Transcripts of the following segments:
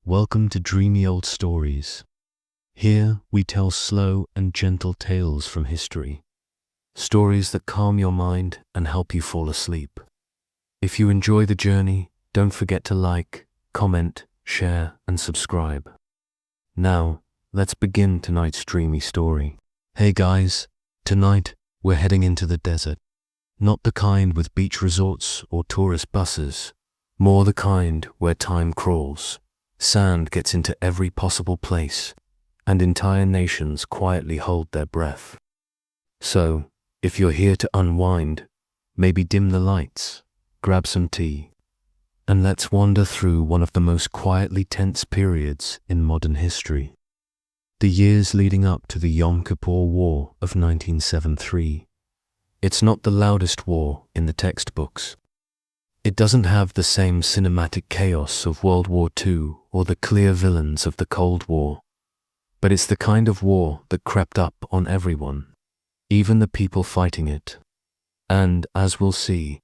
Welcome to Dreamy Old Stories. Here we tell slow and gentle tales from history. Stories that calm your mind and help you fall asleep. If you enjoy the journey, don't forget to like, comment, share, and subscribe. Now, let's begin tonight's dreamy story. Hey guys, tonight we're heading into the desert. Not the kind with beach resorts or tourist buses, more the kind where time crawls. Sand gets into every possible place, and entire nations quietly hold their breath. So, if you're here to unwind, maybe dim the lights, grab some tea, and let's wander through one of the most quietly tense periods in modern history. The years leading up to the Yom Kippur War of 1973. It's not the loudest war in the textbooks. It doesn't have the same cinematic chaos of World War II or the clear villains of the Cold War. But it's the kind of war that crept up on everyone, even the people fighting it. And, as we'll see,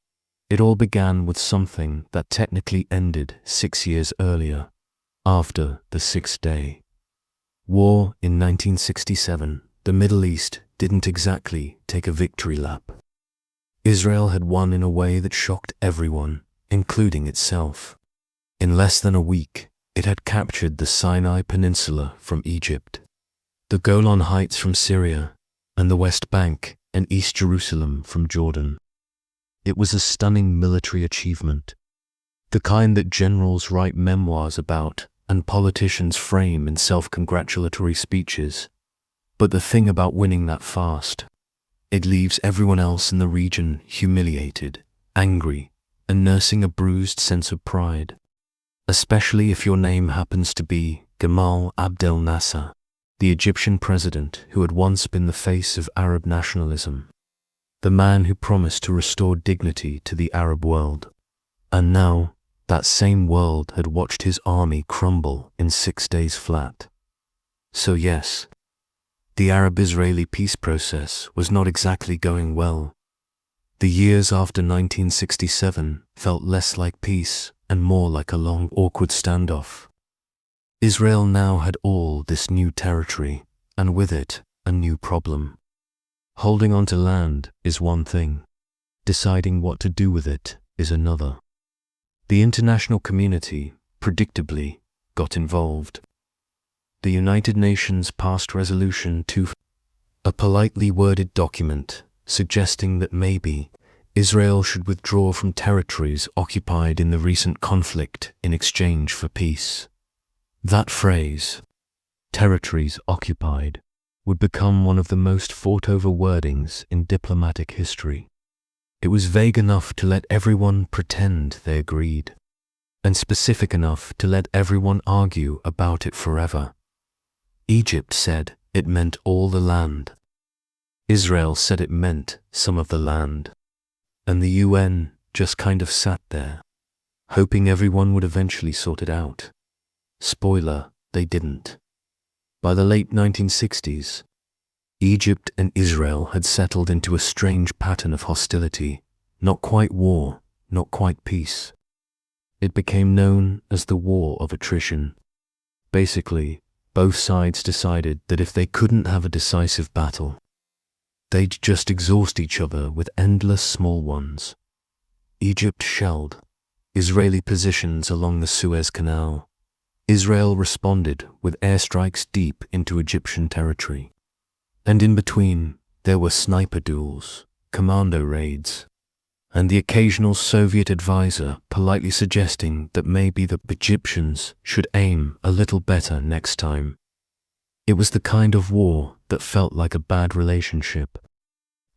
it all began with something that technically ended 6 years earlier, after the Sixth Day. War in 1967, the Middle East didn't exactly take a victory lap. Israel had won in a way that shocked everyone, including itself. In less than a week, it had captured the Sinai Peninsula from Egypt, the Golan Heights from Syria, and the West Bank and East Jerusalem from Jordan. It was a stunning military achievement, the kind that generals write memoirs about and politicians frame in self-congratulatory speeches. But the thing about winning that fast, it leaves everyone else in the region humiliated, angry, and nursing a bruised sense of pride. Especially if your name happens to be Gamal Abdel Nasser, the Egyptian president who had once been the face of Arab nationalism, the man who promised to restore dignity to the Arab world. And now, that same world had watched his army crumble in 6 days flat. So yes, the Arab-Israeli peace process was not exactly going well. The years after 1967 felt less like peace and more like a long, awkward standoff. Israel now had all this new territory, and with it, a new problem. Holding on to land is one thing. Deciding what to do with it is another. The international community, predictably, got involved. The United Nations passed Resolution 2, a politely worded document suggesting that maybe Israel should withdraw from territories occupied in the recent conflict in exchange for peace. That phrase, territories occupied, would become one of the most fought-over wordings in diplomatic history. It was vague enough to let everyone pretend they agreed, and specific enough to let everyone argue about it forever. Egypt said it meant all the land. Israel said it meant some of the land. And the UN just kind of sat there, hoping everyone would eventually sort it out. Spoiler, they didn't. By the late 1960s, Egypt and Israel had settled into a strange pattern of hostility, not quite war, not quite peace. It became known as the War of Attrition. Basically, both sides decided that if they couldn't have a decisive battle, they'd just exhaust each other with endless small ones. Egypt shelled Israeli positions along the Suez Canal. Israel responded with airstrikes deep into Egyptian territory. And in between, there were sniper duels, commando raids, and the occasional Soviet advisor politely suggesting that maybe the Egyptians should aim a little better next time. It was the kind of war that felt like a bad relationship.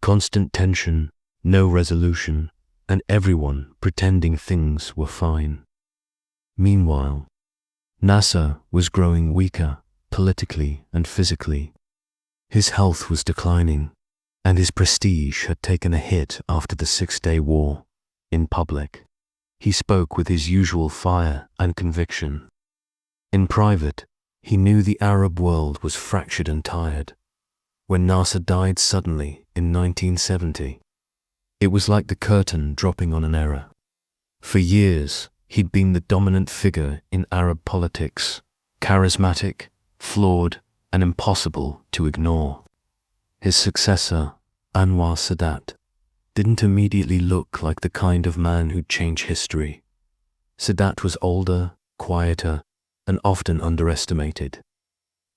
Constant tension, no resolution, and everyone pretending things were fine. Meanwhile, Nasser was growing weaker, politically and physically. His health was declining, and his prestige had taken a hit after the 6-Day War. In public, he spoke with his usual fire and conviction. In private, he knew the Arab world was fractured and tired. When Nasser died suddenly in 1970, it was like the curtain dropping on an era. For years, He'd been the dominant figure in Arab politics, charismatic, flawed, and impossible to ignore. His successor, Anwar Sadat, didn't immediately look like the kind of man who'd change history. Sadat was older, quieter, and often underestimated.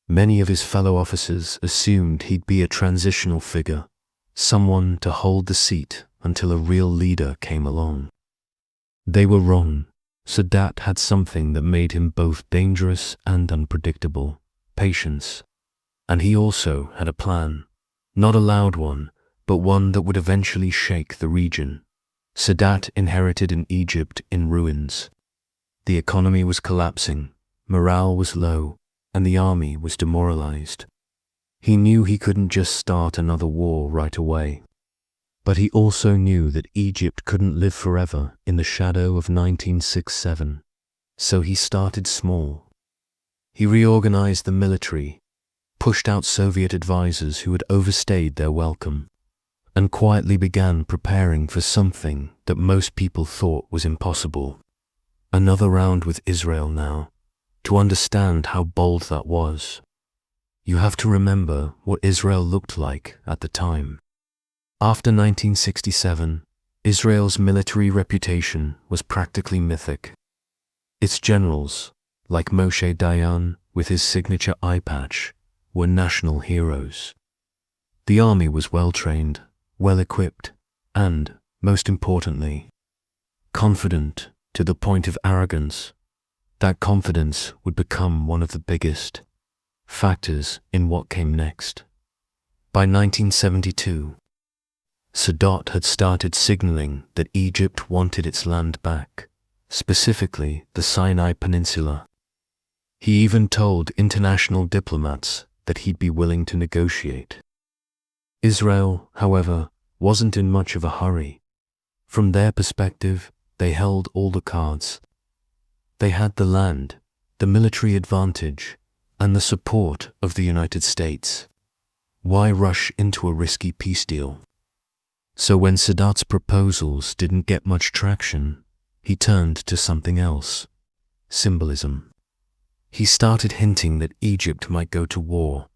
Many of his fellow officers assumed he'd be a transitional figure, someone to hold the seat until a real leader came along. They were wrong. Sadat had something that made him both dangerous and unpredictable: patience. And he also had a plan. Not a loud one, but one that would eventually shake the region. Sadat inherited an Egypt in ruins. The economy was collapsing, morale was low, and the army was demoralized. He knew he couldn't just start another war right away. But he also knew that Egypt couldn't live forever in the shadow of 1967. So he started small. He reorganized the military, pushed out Soviet advisors who had overstayed their welcome, and quietly began preparing for something that most people thought was impossible. Another round with Israel now. To understand how bold that was, you have to remember what Israel looked like at the time. After 1967, Israel's military reputation was practically mythic. Its generals, like Moshe Dayan with his signature eye patch, were national heroes. The army was well-trained, well-equipped, and, most importantly, confident to the point of arrogance. That confidence would become one of the biggest factors in what came next. By 1972, Sadat had started signaling that Egypt wanted its land back, specifically the Sinai Peninsula. He even told international diplomats that he'd be willing to negotiate. Israel, however, wasn't in much of a hurry. From their perspective, they held all the cards. They had the land, the military advantage, and the support of the United States. Why rush into a risky peace deal? So when Sadat's proposals didn't get much traction, he turned to something else: symbolism. He started hinting that Egypt might go to war,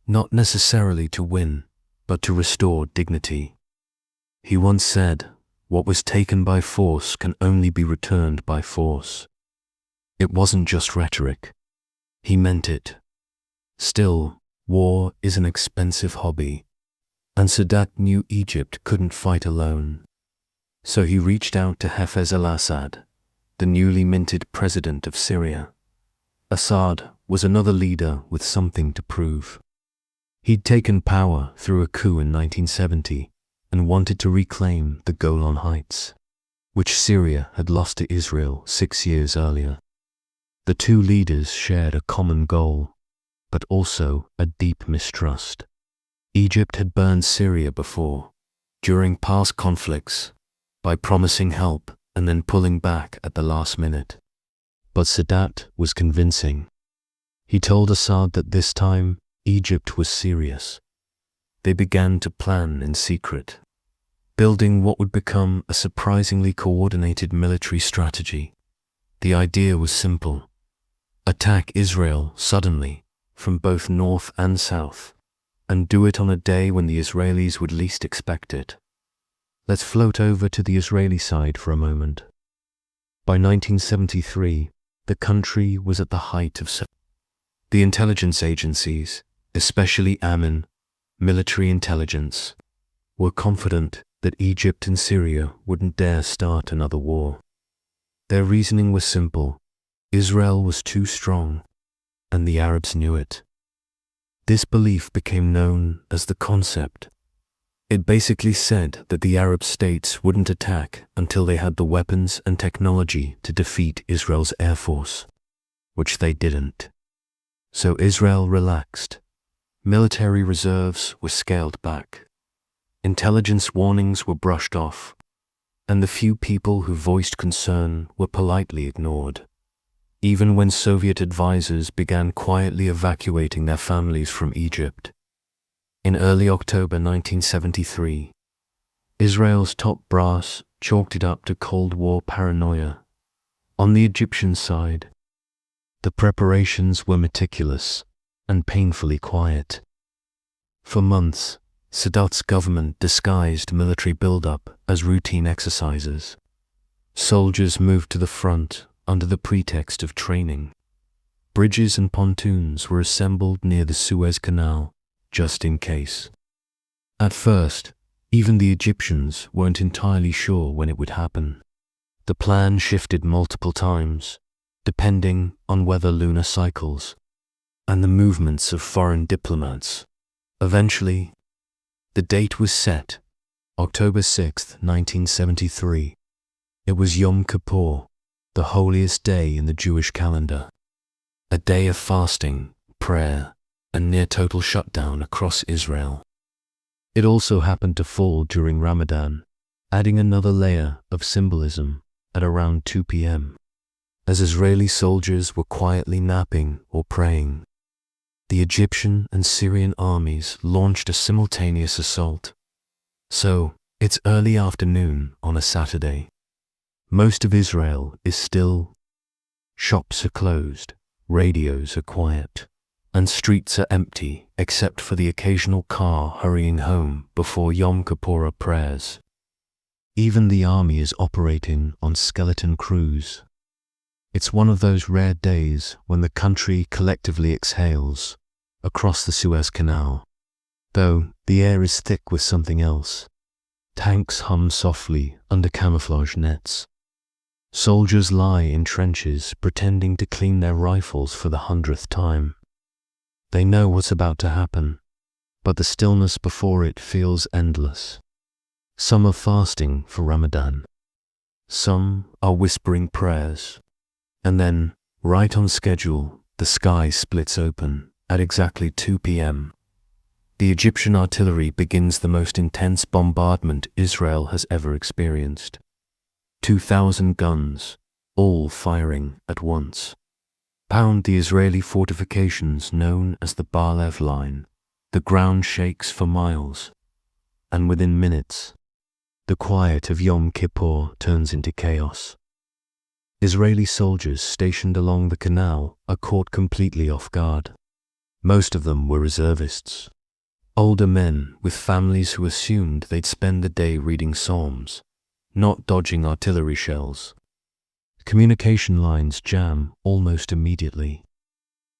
not necessarily to win, but to restore dignity. He once said, "What was taken by force can only be returned by force." It wasn't just rhetoric. He meant it. Still, war is an expensive hobby, and Sadat knew Egypt couldn't fight alone. So he reached out to Hafez al-Assad, the newly minted president of Syria. Assad was another leader with something to prove. He'd taken power through a coup in 1970 and wanted to reclaim the Golan Heights, which Syria had lost to Israel 6 years earlier. The two leaders shared a common goal, but also a deep mistrust. Egypt had burned Syria before, during past conflicts, by promising help and then pulling back at the last minute. But Sadat was convincing. He told Assad that this time Egypt was serious. They began to plan in secret, building what would become a surprisingly coordinated military strategy. The idea was simple: attack Israel suddenly, from both north and south, and do it on a day when the Israelis would least expect it. Let's float over to the Israeli side for a moment. By 1973, the country was at the height of the intelligence agencies, especially Amin, military intelligence, were confident that Egypt and Syria wouldn't dare start another war. Their reasoning was simple: Israel was too strong, and the Arabs knew it. This belief became known as the concept. It basically said that the Arab states wouldn't attack until they had the weapons and technology to defeat Israel's air force, which they didn't. So Israel relaxed. Military reserves were scaled back. Intelligence warnings were brushed off, and the few people who voiced concern were politely ignored. Even when Soviet advisors began quietly evacuating their families from Egypt. In early October 1973, Israel's top brass chalked it up to Cold War paranoia. On the Egyptian side, the preparations were meticulous and painfully quiet. For months, Sadat's government disguised military buildup as routine exercises. Soldiers moved to the front under the pretext of training. Bridges and pontoons were assembled near the Suez Canal, just in case. At first, even the Egyptians weren't entirely sure when it would happen. The plan shifted multiple times, depending on weather lunar cycles and the movements of foreign diplomats. Eventually, the date was set, October 6, 1973. It was Yom Kippur, the holiest day in the Jewish calendar. A day of fasting, prayer, and near-total shutdown across Israel. It also happened to fall during Ramadan, adding another layer of symbolism at around 2 p.m. As Israeli soldiers were quietly napping or praying, the Egyptian and Syrian armies launched a simultaneous assault. So, it's early afternoon on a Saturday. Most of Israel is still. Shops are closed, radios are quiet, and streets are empty except for the occasional car hurrying home before Yom Kippur prayers. Even the army is operating on skeleton crews. It's one of those rare days when the country collectively exhales across the Suez Canal, though the air is thick with something else. Tanks hum softly under camouflage nets. Soldiers lie in trenches pretending to clean their rifles for the 100th time. They know what's about to happen, but the stillness before it feels endless. Some are fasting for Ramadan. Some are whispering prayers. And then, right on schedule, the sky splits open at exactly 2 p.m. The Egyptian artillery begins the most intense bombardment Israel has ever experienced. 2,000 guns, all firing at once, pound the Israeli fortifications known as the Bar-Lev Line. The ground shakes for miles, and within minutes, the quiet of Yom Kippur turns into chaos. Israeli soldiers stationed along the canal are caught completely off guard. Most of them were reservists, older men with families who assumed they'd spend the day reading psalms, not dodging artillery shells. Communication lines jam almost immediately.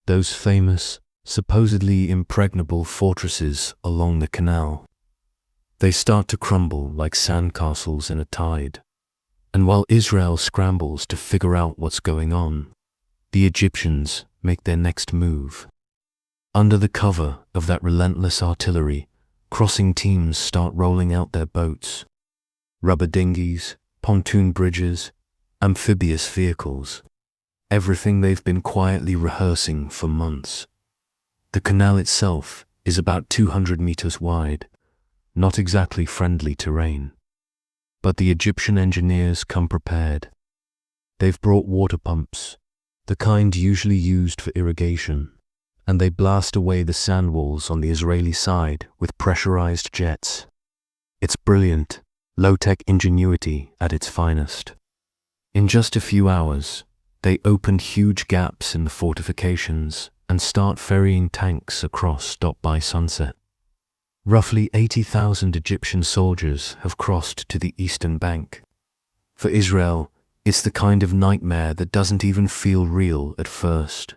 Those famous, supposedly impregnable fortresses along the canal. They start to crumble like sandcastles in a tide. And while Israel scrambles to figure out what's going on, the Egyptians make their next move. Under the cover of that relentless artillery, crossing teams start rolling out their boats. Rubber dinghies, pontoon bridges, amphibious vehicles. Everything they've been quietly rehearsing for months. The canal itself is about 200 meters wide, not exactly friendly terrain. But the Egyptian engineers come prepared. They've brought water pumps, the kind usually used for irrigation, and they blast away the sand walls on the Israeli side with pressurized jets. It's brilliant, low-tech ingenuity at its finest. In just a few hours, they opened huge gaps in the fortifications and start ferrying tanks across by sunset. Roughly 80,000 Egyptian soldiers have crossed to the eastern bank. For Israel, it's the kind of nightmare that doesn't even feel real at first.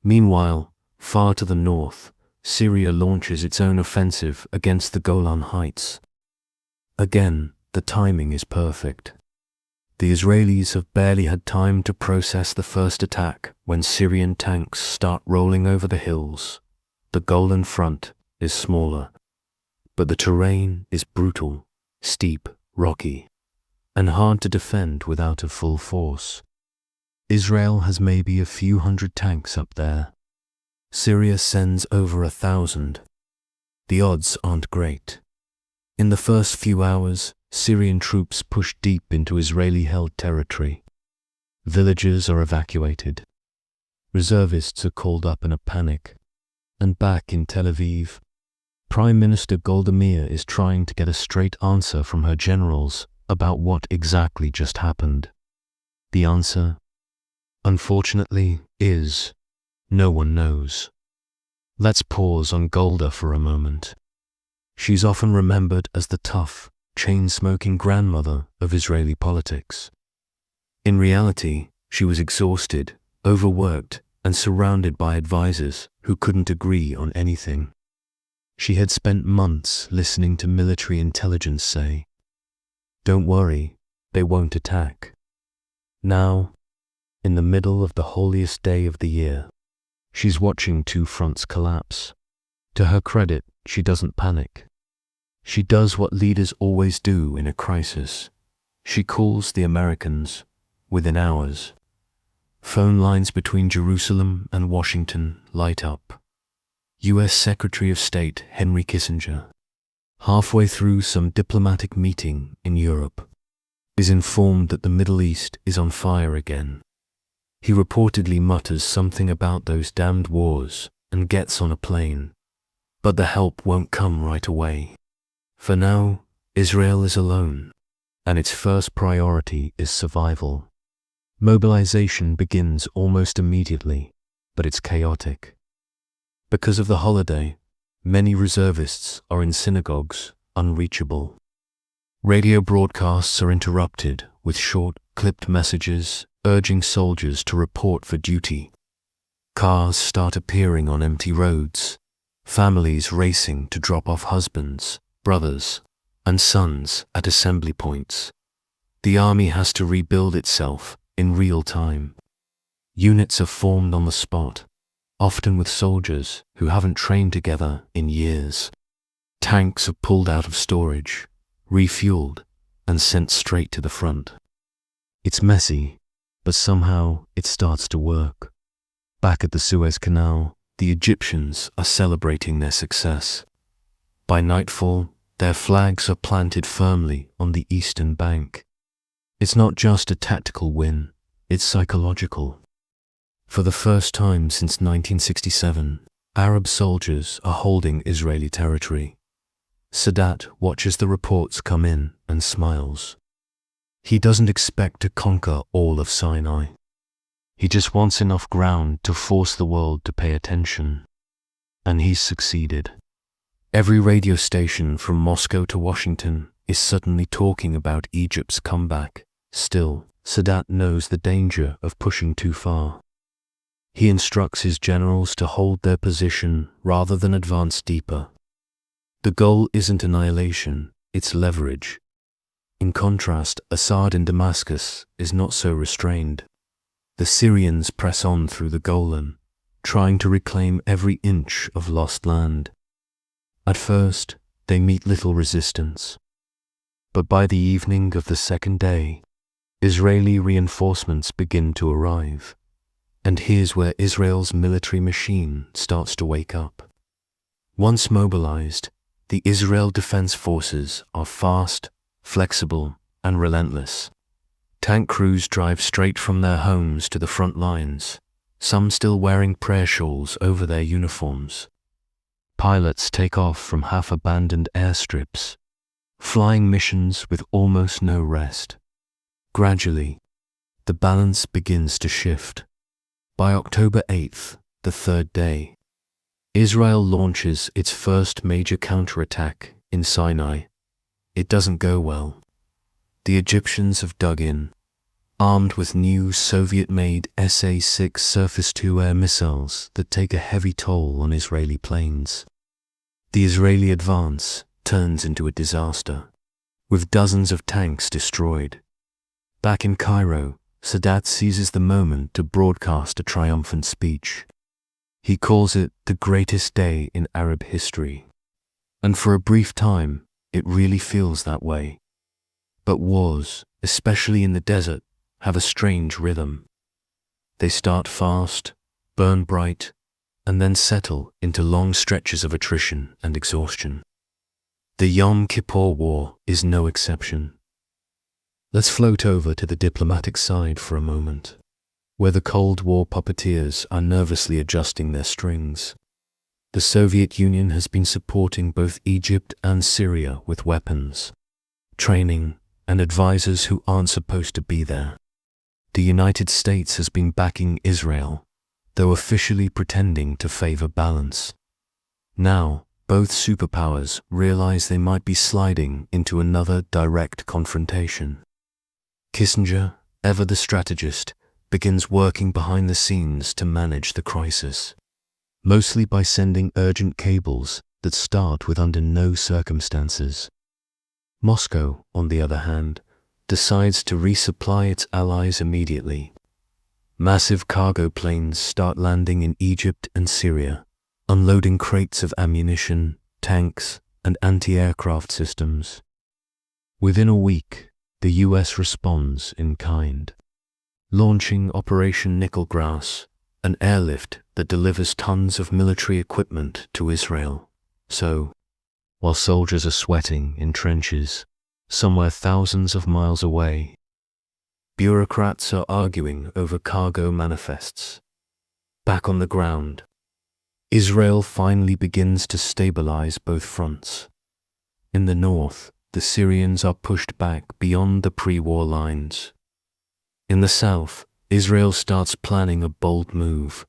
Meanwhile, far to the north, Syria launches its own offensive against the Golan Heights. Again, the timing is perfect. The Israelis have barely had time to process the first attack when Syrian tanks start rolling over the hills. The Golan front is smaller, but the terrain is brutal, steep, rocky, and hard to defend without a full force. Israel has maybe a few hundred tanks up there. Syria sends over 1,000. The odds aren't great. In the first few hours, Syrian troops push deep into Israeli-held territory. Villages are evacuated. Reservists are called up in a panic. And back in Tel Aviv, Prime Minister Golda Meir is trying to get a straight answer from her generals about what exactly just happened. The answer Unfortunately, no one knows. Let's pause on Golda for a moment. She's often remembered as the tough, chain-smoking grandmother of Israeli politics. In reality, she was exhausted, overworked, and surrounded by advisors who couldn't agree on anything. She had spent months listening to military intelligence say, "Don't worry, they won't attack." Now, in the middle of the holiest day of the year, she's watching two fronts collapse. To her credit, she doesn't panic. She does what leaders always do in a crisis. She calls the Americans within hours. Phone lines between Jerusalem and Washington light up. U.S. Secretary of State Henry Kissinger, halfway through some diplomatic meeting in Europe, is informed that the Middle East is on fire again. He reportedly mutters something about those damned wars and gets on a plane. But the help won't come right away. For now, Israel is alone, and its first priority is survival. Mobilization begins almost immediately, but it's chaotic. Because of the holiday, many reservists are in synagogues, unreachable. Radio broadcasts are interrupted with short, clipped messages urging soldiers to report for duty. Cars start appearing on empty roads, families racing to drop off husbands, brothers, and sons at assembly points. The army has to rebuild itself in real time. Units are formed on the spot, often with soldiers who haven't trained together in years. Tanks are pulled out of storage, refueled, and sent straight to the front. It's messy, but somehow it starts to work. Back at the Suez Canal, the Egyptians are celebrating their success. By nightfall, their flags are planted firmly on the eastern bank. It's not just a tactical win, it's psychological. For the first time since 1967, Arab soldiers are holding Israeli territory. Sadat watches the reports come in and smiles. He doesn't expect to conquer all of Sinai. He just wants enough ground to force the world to pay attention. And he's succeeded. Every radio station from Moscow to Washington is suddenly talking about Egypt's comeback. Still, Sadat knows the danger of pushing too far. He instructs his generals to hold their position rather than advance deeper. The goal isn't annihilation, it's leverage. In contrast, Assad in Damascus is not so restrained. The Syrians press on through the Golan, trying to reclaim every inch of lost land. At first, they meet little resistance. But by the evening of the second day, Israeli reinforcements begin to arrive. And here's where Israel's military machine starts to wake up. Once mobilized, the Israel Defense Forces are fast, flexible, and relentless. Tank crews drive straight from their homes to the front lines, some still wearing prayer shawls over their uniforms. Pilots take off from half-abandoned airstrips, flying missions with almost no rest. Gradually, the balance begins to shift. By October 8th, the third day, Israel launches its first major counterattack in Sinai. It doesn't go well. The Egyptians have dug in, armed with new Soviet-made SA-6 surface-to-air missiles that take a heavy toll on Israeli planes. The Israeli advance turns into a disaster, with dozens of tanks destroyed. Back in Cairo, Sadat seizes the moment to broadcast a triumphant speech. He calls it the greatest day in Arab history. And for a brief time, it really feels that way. But wars, especially in the desert, have a strange rhythm. They start fast, burn bright, and then settle into long stretches of attrition and exhaustion. The Yom Kippur War is no exception. Let's float over to the diplomatic side for a moment, where the Cold War puppeteers are nervously adjusting their strings. The Soviet Union has been supporting both Egypt and Syria with weapons, training, and advisors who aren't supposed to be there. the United States has been backing Israel, though officially pretending to favor balance. Now, both superpowers realize they might be sliding into another direct confrontation. Kissinger, ever the strategist, begins working behind the scenes to manage the crisis, mostly by sending urgent cables that start with under no circumstances. Moscow, on the other hand, decides to resupply its allies immediately. Massive cargo planes start landing in Egypt and Syria, unloading crates of ammunition, tanks, and anti-aircraft systems. Within a week, the US responds in kind, launching Operation Nickelgrass, an airlift that delivers tons of military equipment to Israel. So, while soldiers are sweating in trenches, somewhere thousands of miles away, bureaucrats are arguing over cargo manifests. Back on the ground, Israel finally begins to stabilize both fronts. In the north, the Syrians are pushed back beyond the pre-war lines. In the south, Israel starts planning a bold move,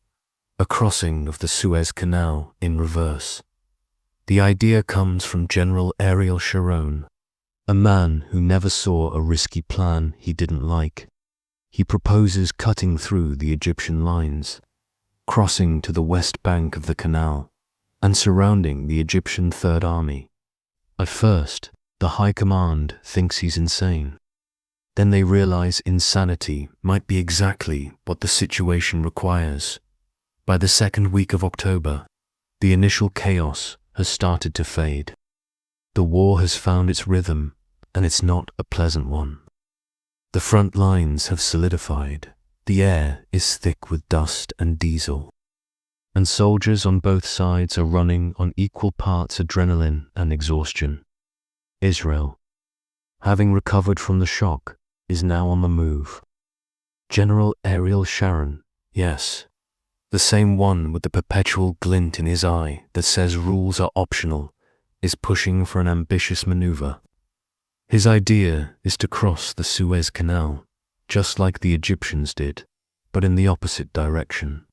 a crossing of the Suez Canal in reverse. The idea comes from General Ariel Sharon, a man who never saw a risky plan he didn't like. He proposes cutting through the Egyptian lines, crossing to the west bank of the canal, and surrounding the Egyptian Third Army. At first, the High Command thinks he's insane. Then they realize insanity might be exactly what the situation requires. By the second week of October, the initial chaos has started to fade. The war has found its rhythm, and it's not a pleasant one. The front lines have solidified. The air is thick with dust and diesel, and soldiers on both sides are running on equal parts adrenaline and exhaustion. Israel, having recovered from the shock, is now on the move. General Ariel Sharon, yes, the same one with the perpetual glint in his eye that says rules are optional, is pushing for an ambitious maneuver. His idea is to cross the Suez Canal, just like the Egyptians did, but in the opposite direction.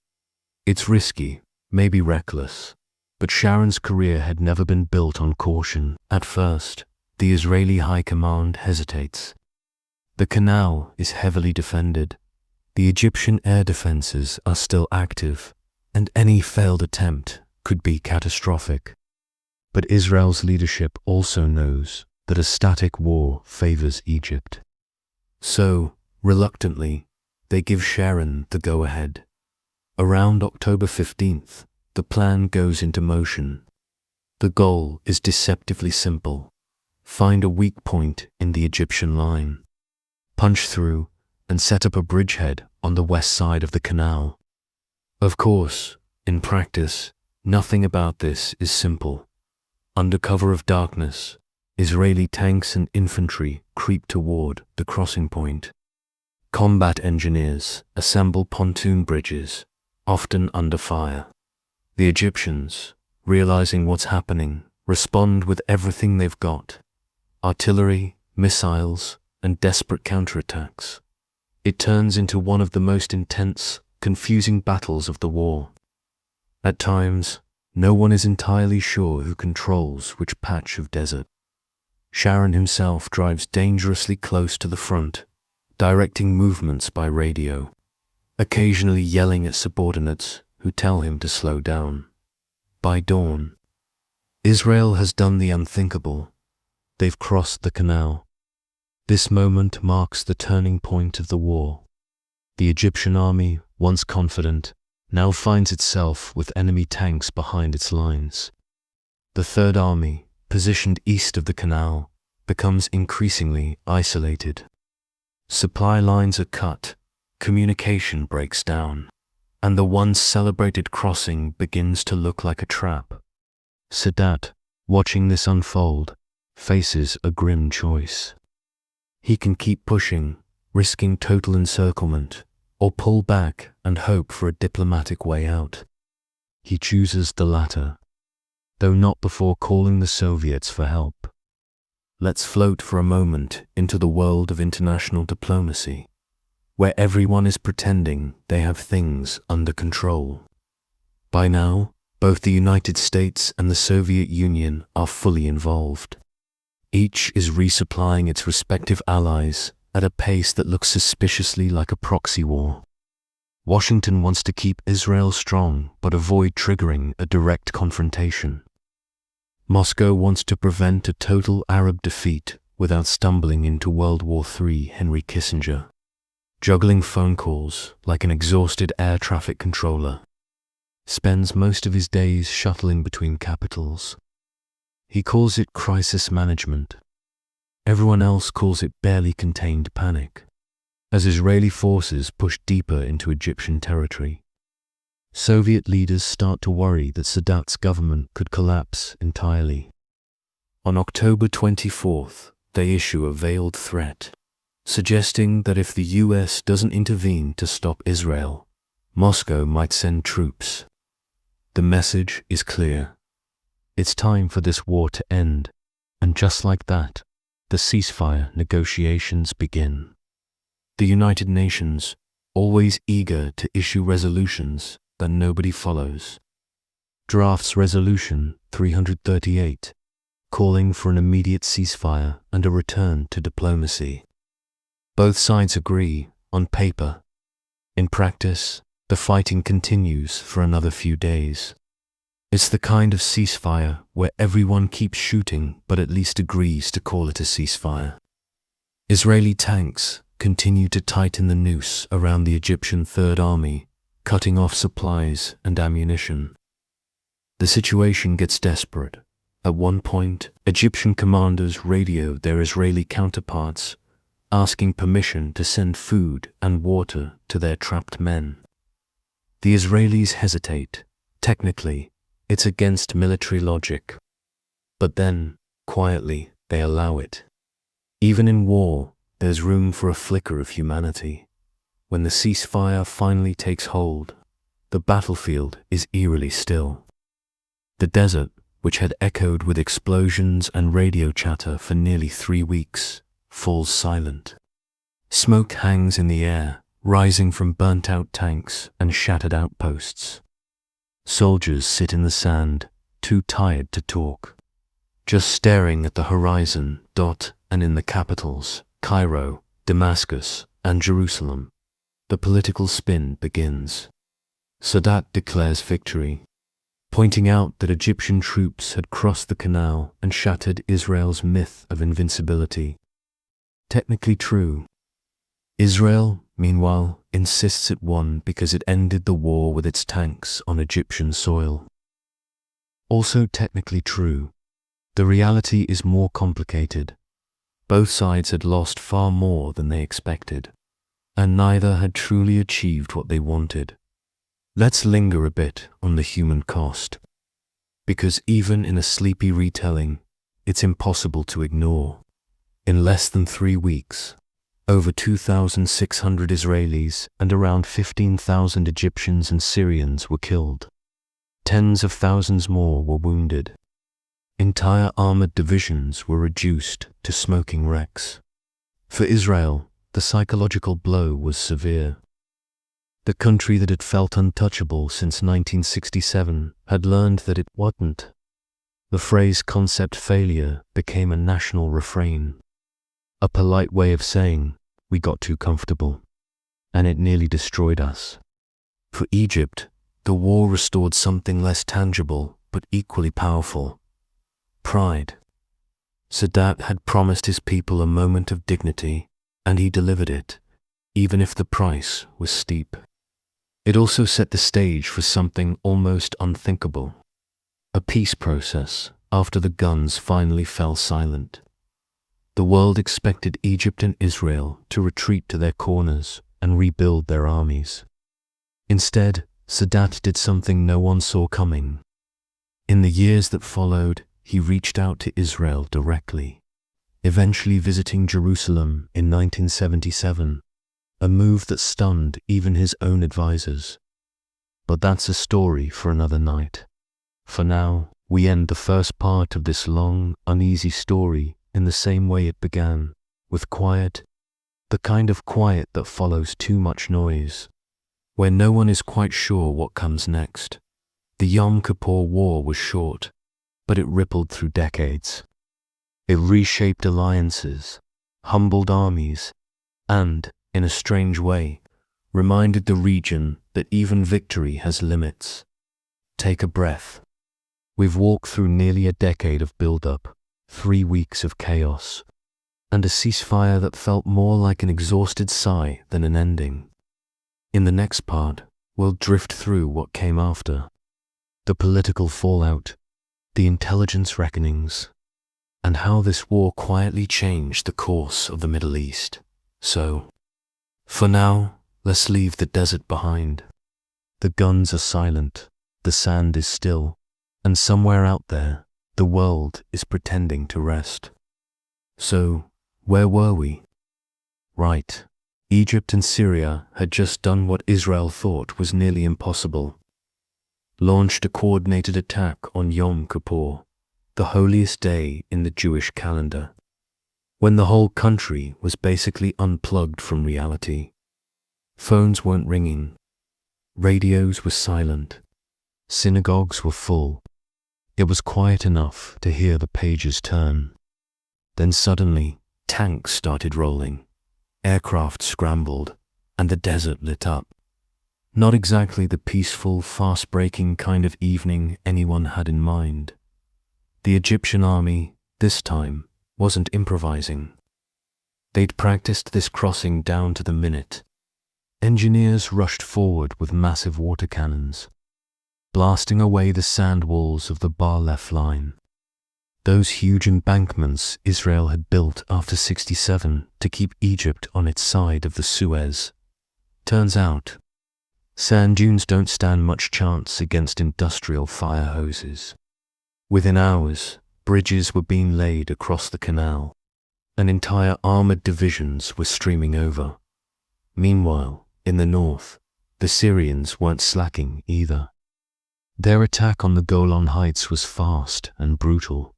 It's risky, maybe reckless, but Sharon's career had never been built on caution. At first, the Israeli High Command hesitates. The canal is heavily defended. The Egyptian air defenses are still active, and any failed attempt could be catastrophic. But Israel's leadership also knows that a static war favors Egypt. So, reluctantly, they give Sharon the go-ahead. Around October 15th, the plan goes into motion. The goal is deceptively simple. Find a weak point in the Egyptian line, punch through, and set up a bridgehead on the west side of the canal. Of course, in practice, nothing about this is simple. Under cover of darkness, Israeli tanks and infantry creep toward the crossing point. Combat engineers assemble pontoon bridges, often under fire. The Egyptians, realizing what's happening, respond with everything they've got: artillery, missiles, and desperate counterattacks. It turns into one of the most intense, confusing battles of the war. At times, no one is entirely sure who controls which patch of desert. Sharon himself drives dangerously close to the front, directing movements by radio, occasionally yelling at subordinates who tell him to slow down. By dawn, Israel has done the unthinkable. They've crossed the canal. This moment marks the turning point of the war. The Egyptian army, once confident, now finds itself with enemy tanks behind its lines. The Third Army, positioned east of the canal, becomes increasingly isolated. Supply lines are cut, communication breaks down, and the once celebrated crossing begins to look like a trap. Sadat, watching this unfold, faces a grim choice. He can keep pushing, risking total encirclement, or pull back and hope for a diplomatic way out. He chooses the latter, though not before calling the Soviets for help. Let's float for a moment into the world of international diplomacy. where everyone is pretending they have things under control. By now, both the United States and the Soviet Union are fully involved. Each is resupplying its respective allies at a pace that looks suspiciously like a proxy war. Washington wants to keep Israel strong but avoid triggering a direct confrontation. Moscow wants to prevent a total Arab defeat without stumbling into World War III Henry Kissinger, juggling phone calls like an exhausted air traffic controller. Spends most of his days shuttling between capitals. He calls it crisis management. Everyone else calls it barely contained panic, as Israeli forces push deeper into Egyptian territory. Soviet leaders start to worry that Sadat's government could collapse entirely. On October 24th, they issue a veiled threat, suggesting that if the US doesn't intervene to stop Israel, Moscow might send troops. The message is clear. It's time for this war to end, and just like that, the ceasefire negotiations begin. The United Nations, always eager to issue resolutions that nobody follows, drafts Resolution 338, calling for an immediate ceasefire and a return to diplomacy. Both sides agree, on paper. In practice, the fighting continues for another few days. It's the kind of ceasefire where everyone keeps shooting but at least agrees to call it a ceasefire. Israeli tanks continue to tighten the noose around the Egyptian Third Army, cutting off supplies and ammunition. The situation gets desperate. At one point, Egyptian commanders radio their Israeli counterparts, asking permission to send food and water to their trapped men. The Israelis hesitate. Technically, it's against military logic. But then, quietly, they allow it. Even in war, there's room for a flicker of humanity. When the ceasefire finally takes hold, the battlefield is eerily still. The desert, which had echoed with explosions and radio chatter for nearly 3 weeks, falls silent. Smoke hangs in the air, rising from burnt-out tanks and shattered outposts. Soldiers sit in the sand, too tired to talk, just staring at the horizon, and in the capitals, Cairo, Damascus, and Jerusalem, the political spin begins. Sadat declares victory, pointing out that Egyptian troops had crossed the canal and shattered Israel's myth of invincibility. Technically true. Israel, meanwhile, insists it won because it ended the war with its tanks on Egyptian soil. Also technically true. The reality is more complicated. Both sides had lost far more than they expected, and neither had truly achieved what they wanted. Let's linger a bit on the human cost, because even in a sleepy retelling, it's impossible to ignore. In less than 3 weeks, over 2,600 Israelis and around 15,000 Egyptians and Syrians were killed. Tens of thousands more were wounded. Entire armored divisions were reduced to smoking wrecks. For Israel, the psychological blow was severe. The country that had felt untouchable since 1967 had learned that it wasn't. The phrase concept failure became a national refrain, a polite way of saying, we got too comfortable, and it nearly destroyed us. For Egypt, the war restored something less tangible but equally powerful: pride. Sadat had promised his people a moment of dignity, and he delivered it, even if the price was steep. It also set the stage for something almost unthinkable: a peace process after the guns finally fell silent. The world expected Egypt and Israel to retreat to their corners and rebuild their armies. Instead, Sadat did something no one saw coming. In the years that followed, he reached out to Israel directly, eventually visiting Jerusalem in 1977, a move that stunned even his own advisors. But that's a story for another night. For now, we end the first part of this long, uneasy story in the same way it began, with quiet, the kind of quiet that follows too much noise, where no one is quite sure what comes next. The Yom Kippur War was short, but it rippled through decades. It reshaped alliances, humbled armies, and, in a strange way, reminded the region that even victory has limits. Take a breath. We've walked through nearly a decade of build-up, 3 weeks of chaos, and a ceasefire that felt more like an exhausted sigh than an ending. In the next part, we'll drift through what came after. The political fallout, the intelligence reckonings, and how this war quietly changed the course of the Middle East. So, for now, let's leave the desert behind. The guns are silent, the sand is still, and somewhere out there, the world is pretending to rest. So, where were we? Right, Egypt and Syria had just done what Israel thought was nearly impossible. Launched a coordinated attack on Yom Kippur, the holiest day in the Jewish calendar, when the whole country was basically unplugged from reality. Phones weren't ringing, radios were silent, synagogues were full. It was quiet enough to hear the pages turn. Then suddenly, tanks started rolling, aircraft scrambled, and the desert lit up. Not exactly the peaceful, fast-breaking kind of evening anyone had in mind. The Egyptian army, this time, wasn't improvising. They'd practiced this crossing down to the minute. Engineers rushed forward with massive water cannons, blasting away the sand walls of the Bar-Lev Line. Those huge embankments Israel had built after '67 to keep Egypt on its side of the Suez. Turns out, sand dunes don't stand much chance against industrial fire hoses. Within hours, bridges were being laid across the canal, and entire armored divisions were streaming over. Meanwhile, in the north, the Syrians weren't slacking either. Their attack on the Golan Heights was fast and brutal.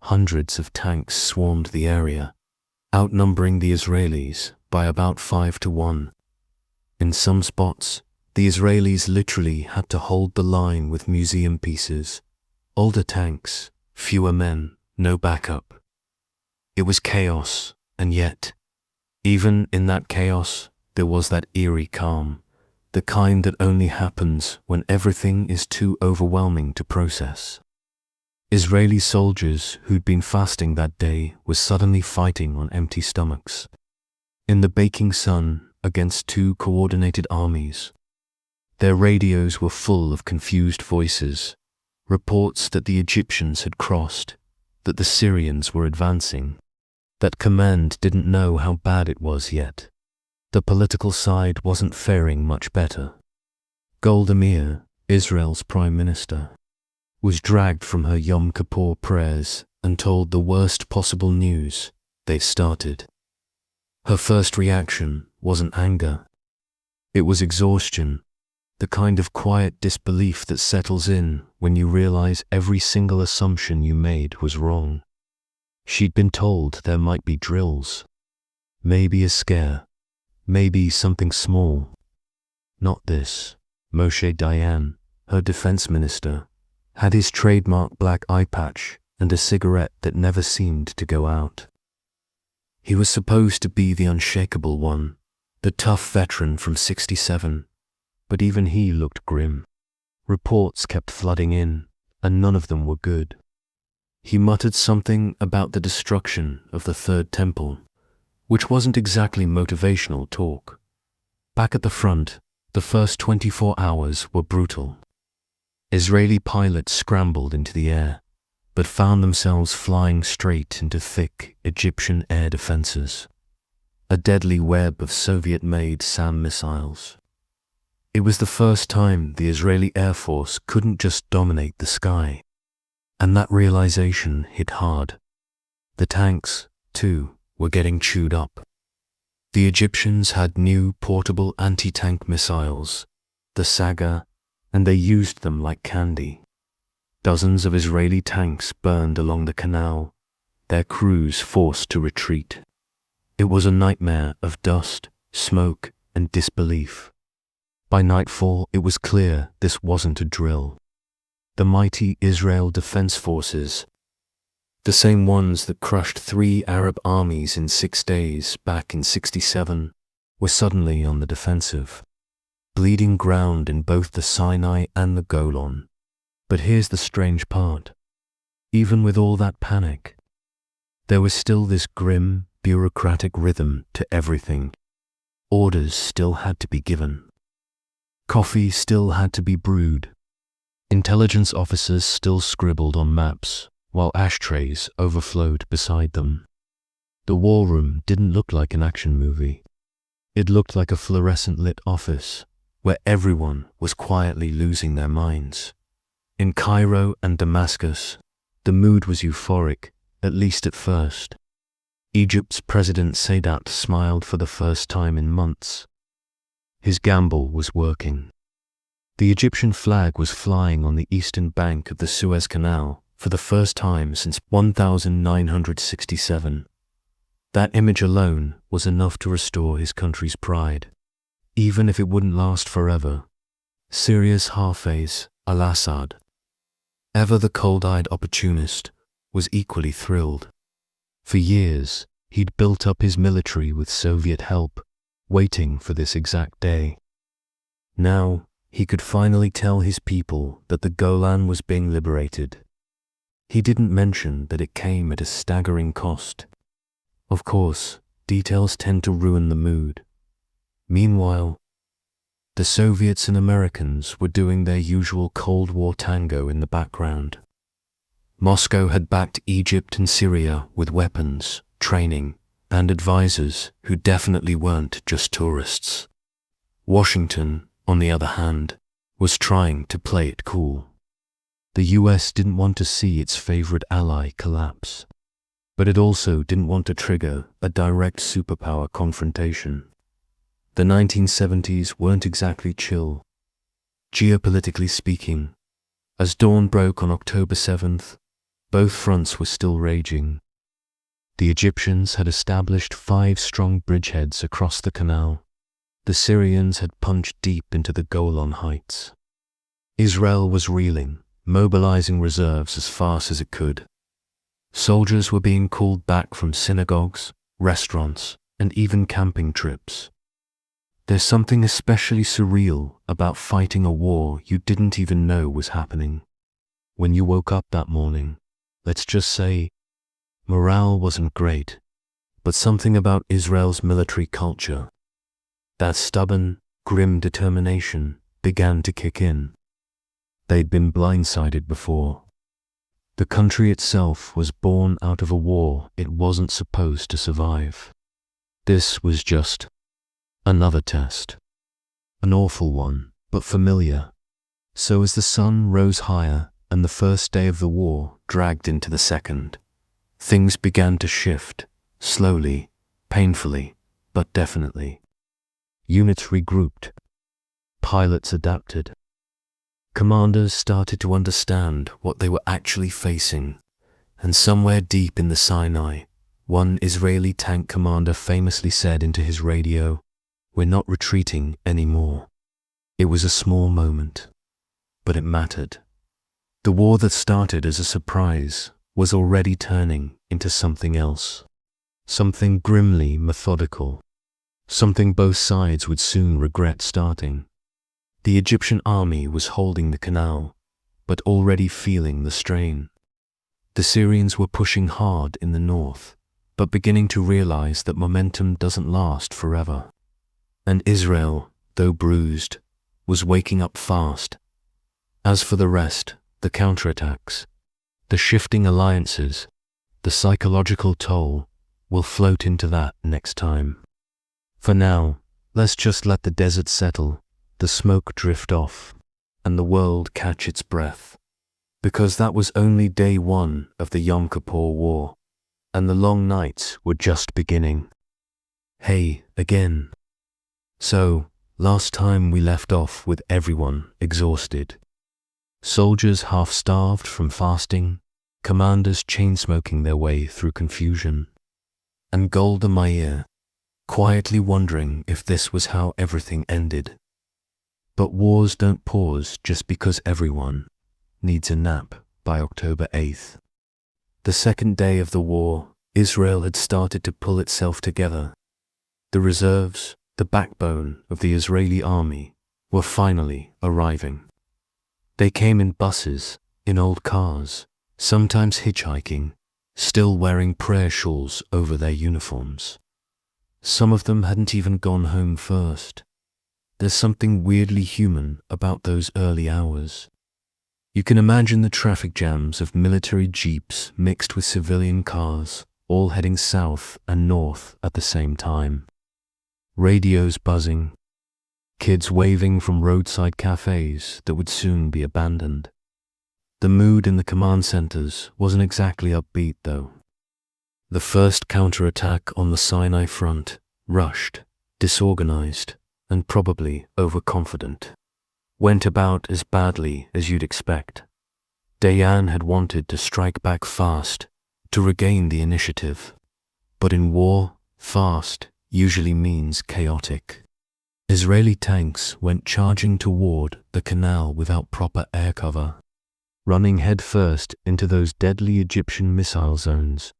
Hundreds of tanks swarmed the area, outnumbering the Israelis by about 5 to 1. In some spots, the Israelis literally had to hold the line with museum pieces. Older tanks, fewer men, no backup. It was chaos, and yet, even in that chaos, there was that eerie calm, the kind that only happens when everything is too overwhelming to process. Israeli soldiers who'd been fasting that day were suddenly fighting on empty stomachs, in the baking sun against 2 coordinated armies. Their radios were full of confused voices, reports that the Egyptians had crossed, that the Syrians were advancing, that command didn't know how bad it was yet. The political side wasn't faring much better. Golda Meir, Israel's prime minister, was dragged from her Yom Kippur prayers and told the worst possible news: they started. Her first reaction wasn't anger. It was exhaustion, the kind of quiet disbelief that settles in when you realize every single assumption you made was wrong. She'd been told there might be drills, maybe a scare, maybe something small. Not this. Moshe Dayan, her defense minister, had his trademark black eye patch and a cigarette that never seemed to go out. He was supposed to be the unshakable one, the tough veteran from '67, but even he looked grim. Reports kept flooding in, and none of them were good. He muttered something about the destruction of the Third Temple, which wasn't exactly motivational talk. Back at the front, the first 24 hours were brutal. Israeli pilots scrambled into the air, but found themselves flying straight into thick Egyptian air defenses, a deadly web of Soviet-made SAM missiles. It was the first time the Israeli Air Force couldn't just dominate the sky, and that realization hit hard. The tanks, too, were getting chewed up. The Egyptians had new portable anti-tank missiles, the Saga, and they used them like candy. Dozens of Israeli tanks burned along the canal, their crews forced to retreat. It was a nightmare of dust, smoke, and disbelief. By nightfall, it was clear this wasn't a drill. The mighty Israel Defense Forces, the same ones that crushed 3 Arab armies in 6 days back in '67, were suddenly on the defensive, bleeding ground in both the Sinai and the Golan. But here's the strange part. Even with all that panic, there was still this grim, bureaucratic rhythm to everything. Orders still had to be given. Coffee still had to be brewed. Intelligence officers still scribbled on maps, while ashtrays overflowed beside them. The war room didn't look like an action movie. It looked like a fluorescent-lit office, where everyone was quietly losing their minds. In Cairo and Damascus, the mood was euphoric, at least at first. Egypt's President Sadat smiled for the first time in months. His gamble was working. The Egyptian flag was flying on the eastern bank of the Suez Canal for the first time since 1967. That image alone was enough to restore his country's pride, even if it wouldn't last forever. Syria's Hafez al-Assad, ever the cold-eyed opportunist, was equally thrilled. For years, he'd built up his military with Soviet help, waiting for this exact day. Now, he could finally tell his people that the Golan was being liberated. He didn't mention that it came at a staggering cost. Of course, details tend to ruin the mood. Meanwhile, the Soviets and Americans were doing their usual Cold War tango in the background. Moscow had backed Egypt and Syria with weapons, training, and advisors who definitely weren't just tourists. Washington, on the other hand, was trying to play it cool. The US didn't want to see its favorite ally collapse, but it also didn't want to trigger a direct superpower confrontation. The 1970s weren't exactly chill, geopolitically speaking. As dawn broke on October 7th, both fronts were still raging. The Egyptians had established 5 strong bridgeheads across the canal. The Syrians had punched deep into the Golan Heights. Israel was reeling, mobilizing reserves as fast as it could. Soldiers were being called back from synagogues, restaurants, and even camping trips. There's something especially surreal about fighting a war you didn't even know was happening. When you woke up that morning, let's just say, morale wasn't great, but something about Israel's military culture, that stubborn, grim determination, began to kick in. They'd been blindsided before. The country itself was born out of a war it wasn't supposed to survive. This was just another test. An awful one, but familiar. So as the sun rose higher and the first day of the war dragged into the second, things began to shift, slowly, painfully, but definitely. Units regrouped. Pilots adapted. Commanders started to understand what they were actually facing, and somewhere deep in the Sinai, one Israeli tank commander famously said into his radio, "We're not retreating anymore." It was a small moment, but it mattered. The war that started as a surprise was already turning into something else, something grimly methodical, something both sides would soon regret starting. The Egyptian army was holding the canal, but already feeling the strain. The Syrians were pushing hard in the north, but beginning to realize that momentum doesn't last forever. And Israel, though bruised, was waking up fast. As for the rest, the counterattacks, the shifting alliances, the psychological toll, we'll float into that next time. For now, let's just let the desert settle, the smoke drift off, and the world catch its breath. Because that was only day 1 of the Yom Kippur War, and the long nights were just beginning. Hey, again. So, last time we left off with everyone exhausted. Soldiers half-starved from fasting, commanders chain-smoking their way through confusion. And Golda Meir, quietly wondering if this was how everything ended. But wars don't pause just because everyone needs a nap. By October 8th, the second day of the war, Israel had started to pull itself together. The reserves, the backbone of the Israeli army, were finally arriving. They came in buses, in old cars, sometimes hitchhiking, still wearing prayer shawls over their uniforms. Some of them hadn't even gone home first. There's something weirdly human about those early hours. You can imagine the traffic jams of military jeeps mixed with civilian cars, all heading south and north at the same time. Radios buzzing, kids waving from roadside cafes that would soon be abandoned. The mood in the command centers wasn't exactly upbeat, though. The first counterattack on the Sinai front, rushed, disorganized, and probably overconfident, went about as badly as you'd expect. Dayan had wanted to strike back fast, to regain the initiative. But in war, fast usually means chaotic. Israeli tanks went charging toward the canal without proper air cover, running headfirst into those deadly Egyptian missile zones.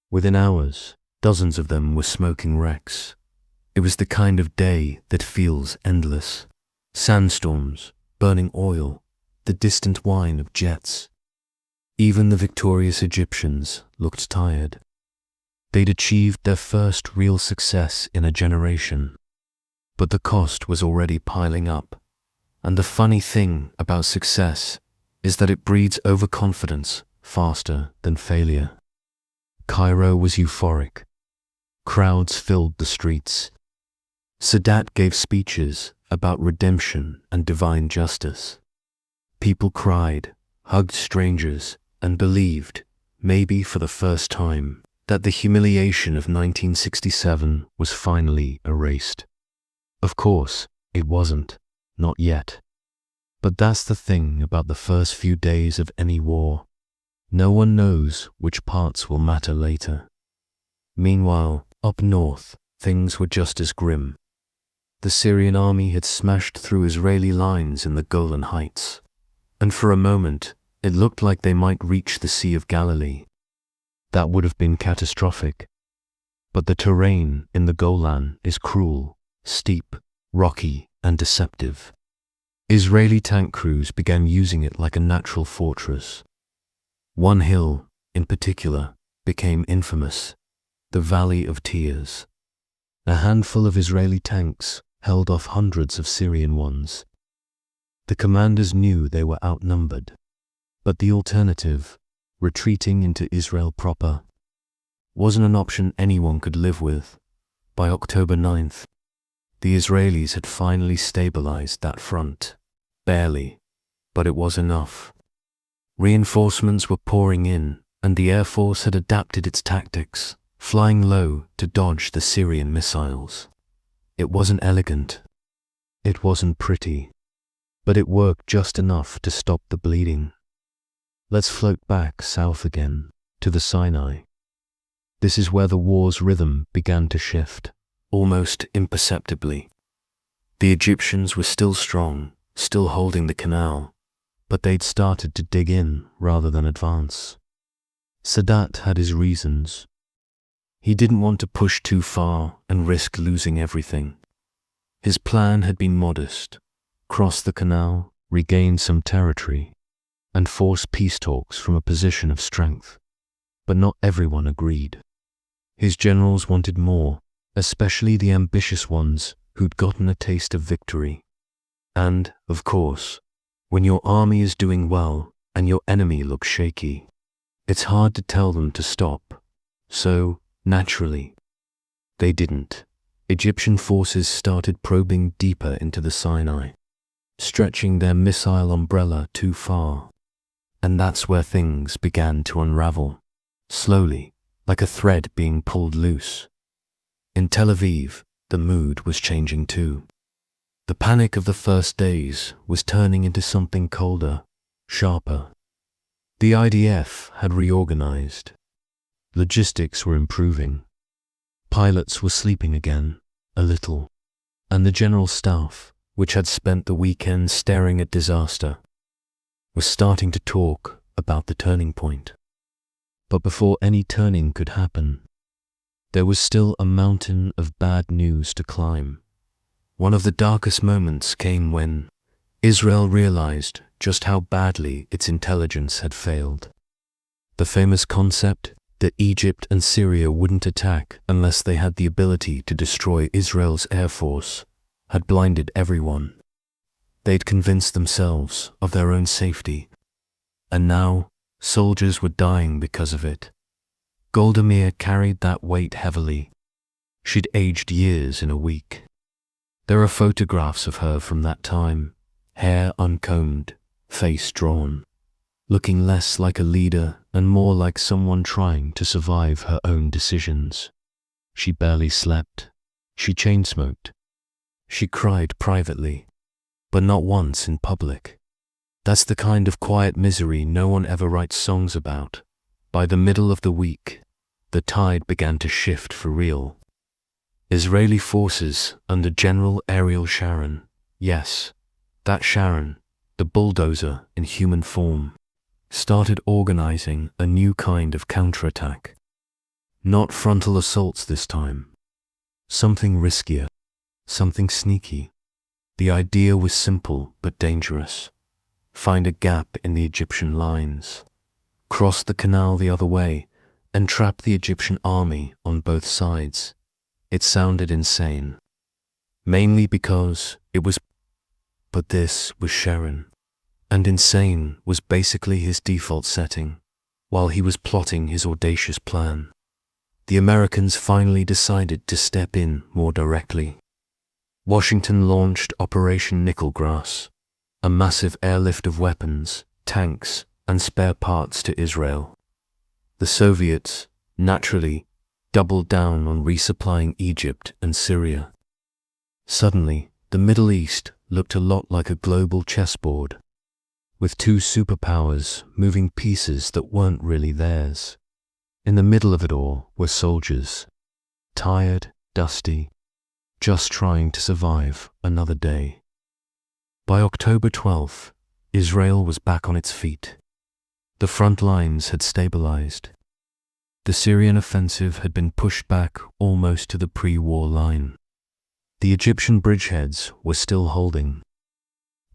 Within hours, dozens of them were smoking wrecks. It was the kind of day that feels endless. Sandstorms, burning oil, the distant whine of jets. Even the victorious Egyptians looked tired. They'd achieved their first real success in a generation. But the cost was already piling up. And the funny thing about success is that it breeds overconfidence faster than failure. Cairo was euphoric. Crowds filled the streets. Sadat gave speeches about redemption and divine justice. People cried, hugged strangers, and believed, maybe for the first time, that the humiliation of 1967 was finally erased. Of course, it wasn't, not yet. But that's the thing about the first few days of any war. No one knows which parts will matter later. Meanwhile, up north, things were just as grim. The Syrian army had smashed through Israeli lines in the Golan Heights, and for a moment, it looked like they might reach the Sea of Galilee. That would have been catastrophic. But the terrain in the Golan is cruel, steep, rocky, and deceptive. Israeli tank crews began using it like a natural fortress. One hill, in particular, became infamous, the Valley of Tears. A handful of Israeli tanks held off hundreds of Syrian ones. The commanders knew they were outnumbered, but the alternative, retreating into Israel proper, wasn't an option anyone could live with. By October 9th, the Israelis had finally stabilized that front. Barely, but it was enough. Reinforcements were pouring in, and the Air Force had adapted its tactics, flying low to dodge the Syrian missiles. It wasn't elegant. It wasn't pretty. But it worked just enough to stop the bleeding. Let's float back south again, to the Sinai. This is where the war's rhythm began to shift, almost imperceptibly. The Egyptians were still strong, still holding the canal, but they'd started to dig in rather than advance. Sadat had his reasons. He didn't want to push too far and risk losing everything. His plan had been modest: cross the canal, regain some territory, and force peace talks from a position of strength. But not everyone agreed. His generals wanted more, especially the ambitious ones who'd gotten a taste of victory. And, of course, when your army is doing well and your enemy looks shaky, it's hard to tell them to stop. So, naturally, they didn't. Egyptian forces started probing deeper into the Sinai, stretching their missile umbrella too far. And that's where things began to unravel, slowly, like a thread being pulled loose. In Tel Aviv, the mood was changing too. The panic of the first days was turning into something colder, sharper. The IDF had reorganized. Logistics were improving. Pilots were sleeping again, a little, and the general staff, which had spent the weekend staring at disaster, was starting to talk about the turning point. But before any turning could happen, there was still a mountain of bad news to climb. One of the darkest moments came when Israel realized just how badly its intelligence had failed. The famous concept that Egypt and Syria wouldn't attack unless they had the ability to destroy Israel's air force had blinded everyone. They'd convinced themselves of their own safety, and now soldiers were dying because of it. Golda Meir carried that weight heavily. She'd aged years in a week. There are photographs of her from that time, hair uncombed, face drawn, looking less like a leader and more like someone trying to survive her own decisions. She barely slept. She chain-smoked. She cried privately, but not once in public. That's the kind of quiet misery no one ever writes songs about. By the middle of the week, the tide began to shift for real. Israeli forces under General Ariel Sharon, yes, that Sharon, the bulldozer in human form, started organizing a new kind of counterattack. Not frontal assaults this time. Something riskier, something sneaky. The idea was simple but dangerous. Find a gap in the Egyptian lines, cross the canal the other way, and trap the Egyptian army on both sides. It sounded insane, mainly because it was, but this was Sharon, and insane was basically his default setting while he was plotting his audacious plan. The Americans finally decided to step in more directly. Washington launched Operation Nickelgrass, a massive airlift of weapons, tanks, and spare parts to Israel. The Soviets, naturally, doubled down on resupplying Egypt and Syria. Suddenly, the Middle East looked a lot like a global chessboard, with two superpowers moving pieces that weren't really theirs. In the middle of it all were soldiers, tired, dusty, just trying to survive another day. By October 12th, Israel was back on its feet. The front lines had stabilized. The Syrian offensive had been pushed back almost to the pre-war line. The Egyptian bridgeheads were still holding,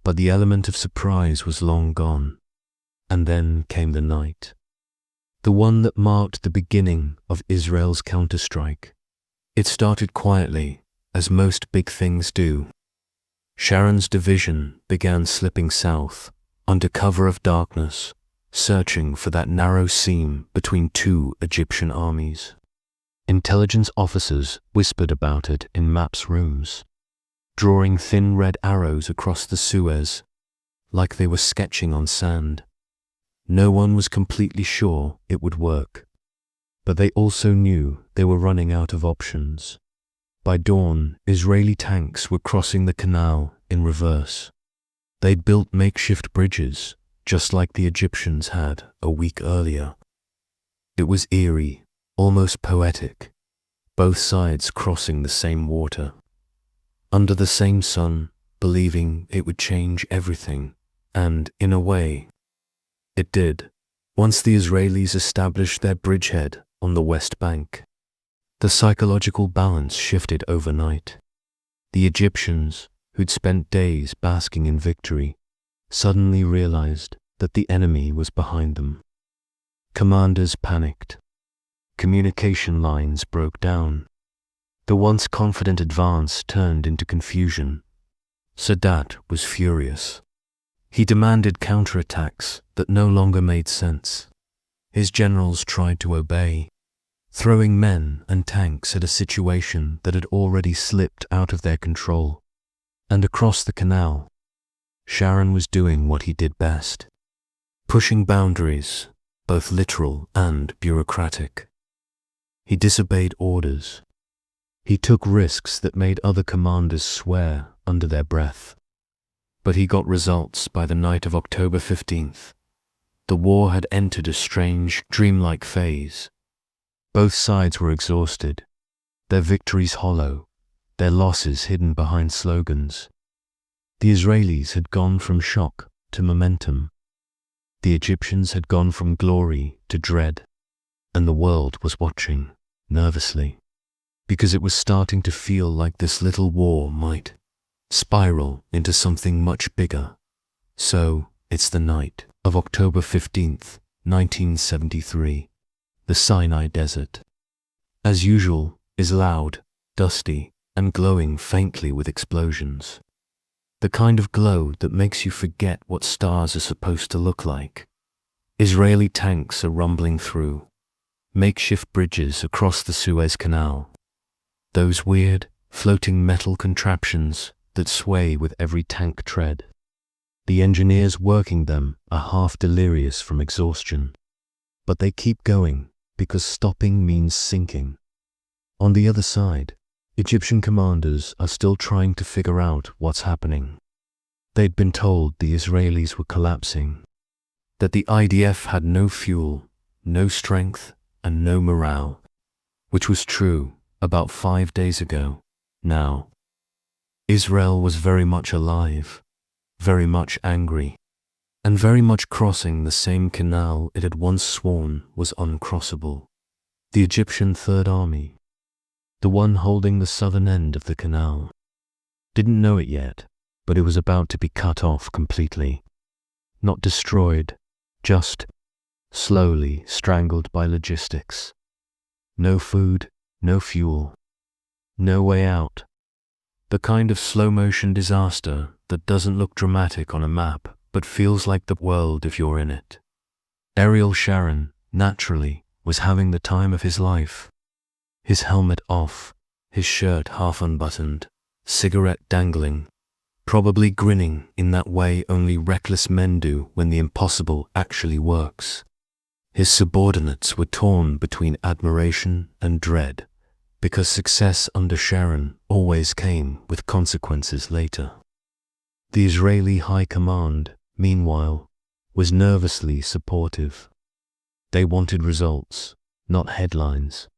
but the element of surprise was long gone. And then came the night, the one that marked the beginning of Israel's counterstrike. It started quietly, as most big things do. Sharon's division began slipping south, under cover of darkness, searching for that narrow seam between two Egyptian armies. Intelligence officers whispered about it in maps rooms, drawing thin red arrows across the Suez, like they were sketching on sand. No one was completely sure it would work, but they also knew they were running out of options. By dawn, Israeli tanks were crossing the canal in reverse. They'd built makeshift bridges, just like the Egyptians had a week earlier. It was eerie, almost poetic, both sides crossing the same water, under the same sun, believing it would change everything, and, in a way, it did, once the Israelis established their bridgehead on the West Bank. The psychological balance shifted overnight. The Egyptians, who'd spent days basking in victory, suddenly realized that the enemy was behind them. Commanders panicked. Communication lines broke down. The once confident advance turned into confusion. Sadat was furious. He demanded counterattacks that no longer made sense. His generals tried to obey, throwing men and tanks at a situation that had already slipped out of their control. And across the canal, Sharon was doing what he did best, pushing boundaries, both literal and bureaucratic. He disobeyed orders. He took risks that made other commanders swear under their breath. But he got results by the night of October 15th. The war had entered a strange, dreamlike phase. Both sides were exhausted, their victories hollow, their losses hidden behind slogans. The Israelis had gone from shock to momentum. The Egyptians had gone from glory to dread, and the world was watching, nervously, because it was starting to feel like this little war might spiral into something much bigger. So, it's the night of October 15th, 1973. The Sinai Desert, as usual, is loud, dusty, and glowing faintly with explosions. The kind of glow that makes you forget what stars are supposed to look like. Israeli tanks are rumbling through, makeshift bridges across the Suez Canal. Those weird, floating metal contraptions that sway with every tank tread. The engineers working them are half delirious from exhaustion. But they keep going, because stopping means sinking. On the other side, Egyptian commanders are still trying to figure out what's happening. They'd been told the Israelis were collapsing, that the IDF had no fuel, no strength, and no morale, which was true about 5 days ago. Now, Israel was very much alive, very much angry, and very much crossing the same canal it had once sworn was uncrossable. The Egyptian Third Army, the one holding the southern end of the canal, didn't know it yet, but it was about to be cut off completely. Not destroyed, just slowly strangled by logistics. No food, no fuel, no way out. The kind of slow-motion disaster that doesn't look dramatic on a map, but feels like the world if you're in it. Ariel Sharon, naturally, was having the time of his life. His helmet off, his shirt half unbuttoned, cigarette dangling, probably grinning in that way only reckless men do when the impossible actually works. His subordinates were torn between admiration and dread, because success under Sharon always came with consequences later. The Israeli High Command, meanwhile, was nervously supportive. They wanted results, not headlines.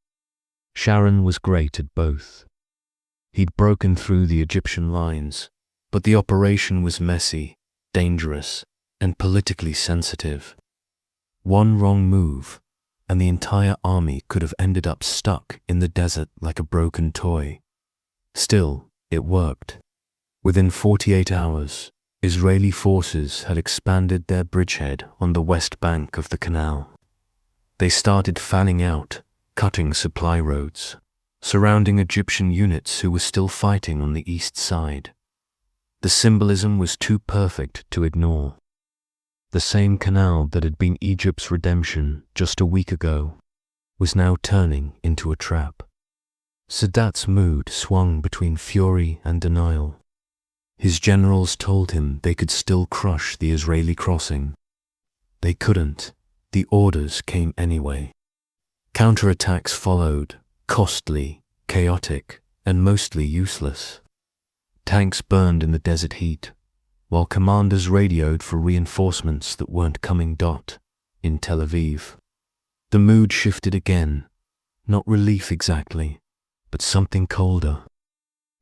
Sharon was great at both. He'd broken through the Egyptian lines, but the operation was messy, dangerous, and politically sensitive. One wrong move, and the entire army could have ended up stuck in the desert like a broken toy. Still, it worked. Within 48 hours, Israeli forces had expanded their bridgehead on the west bank of the canal. They started fanning out, cutting supply roads, surrounding Egyptian units who were still fighting on the east side. The symbolism was too perfect to ignore. The same canal that had been Egypt's redemption just a week ago was now turning into a trap. Sadat's mood swung between fury and denial. His generals told him they could still crush the Israeli crossing. They couldn't. The orders came anyway. Counterattacks followed, costly, chaotic, and mostly useless. Tanks burned in the desert heat, while commanders radioed for reinforcements that weren't coming. In Tel Aviv, the mood shifted again, not relief exactly, but something colder.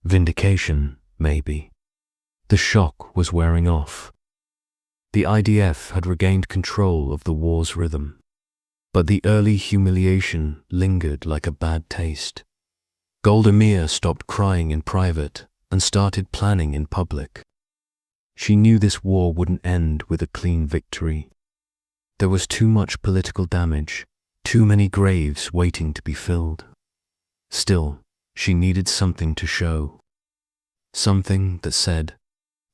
Vindication, maybe. The shock was wearing off. The IDF had regained control of the war's rhythm, but the early humiliation lingered like a bad taste. Golda Meir stopped crying in private and started planning in public. She knew this war wouldn't end with a clean victory. There was too much political damage, too many graves waiting to be filled. Still, she needed something to show. Something that said,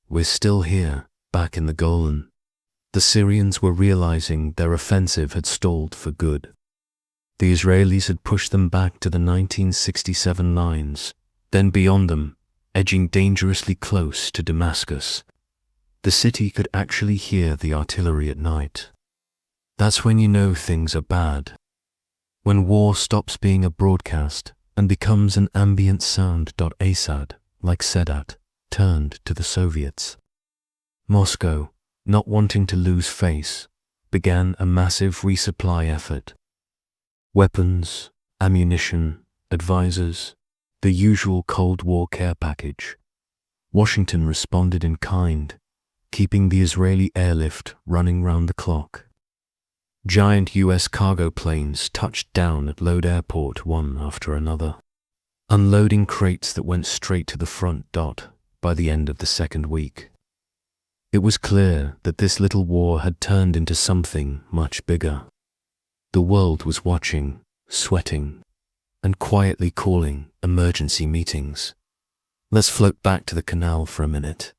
"We're still here, back in the Golan." The Syrians were realizing their offensive had stalled for good. The Israelis had pushed them back to the 1967 lines, then beyond them, edging dangerously close to Damascus. The city could actually hear the artillery at night. That's when you know things are bad. When war stops being a broadcast and becomes an ambient sound. Assad, like Sadat, turned to the Soviets. Moscow, not wanting to lose face, began a massive resupply effort. Weapons, ammunition, advisors, the usual Cold War care package. Washington responded in kind, keeping the Israeli airlift running round the clock. Giant U.S. cargo planes touched down at Lod Airport one after another, unloading crates that went straight to the front by the end of the second week. It was clear that this little war had turned into something much bigger. The world was watching, sweating, and quietly calling emergency meetings. Let's float back to the canal for a minute,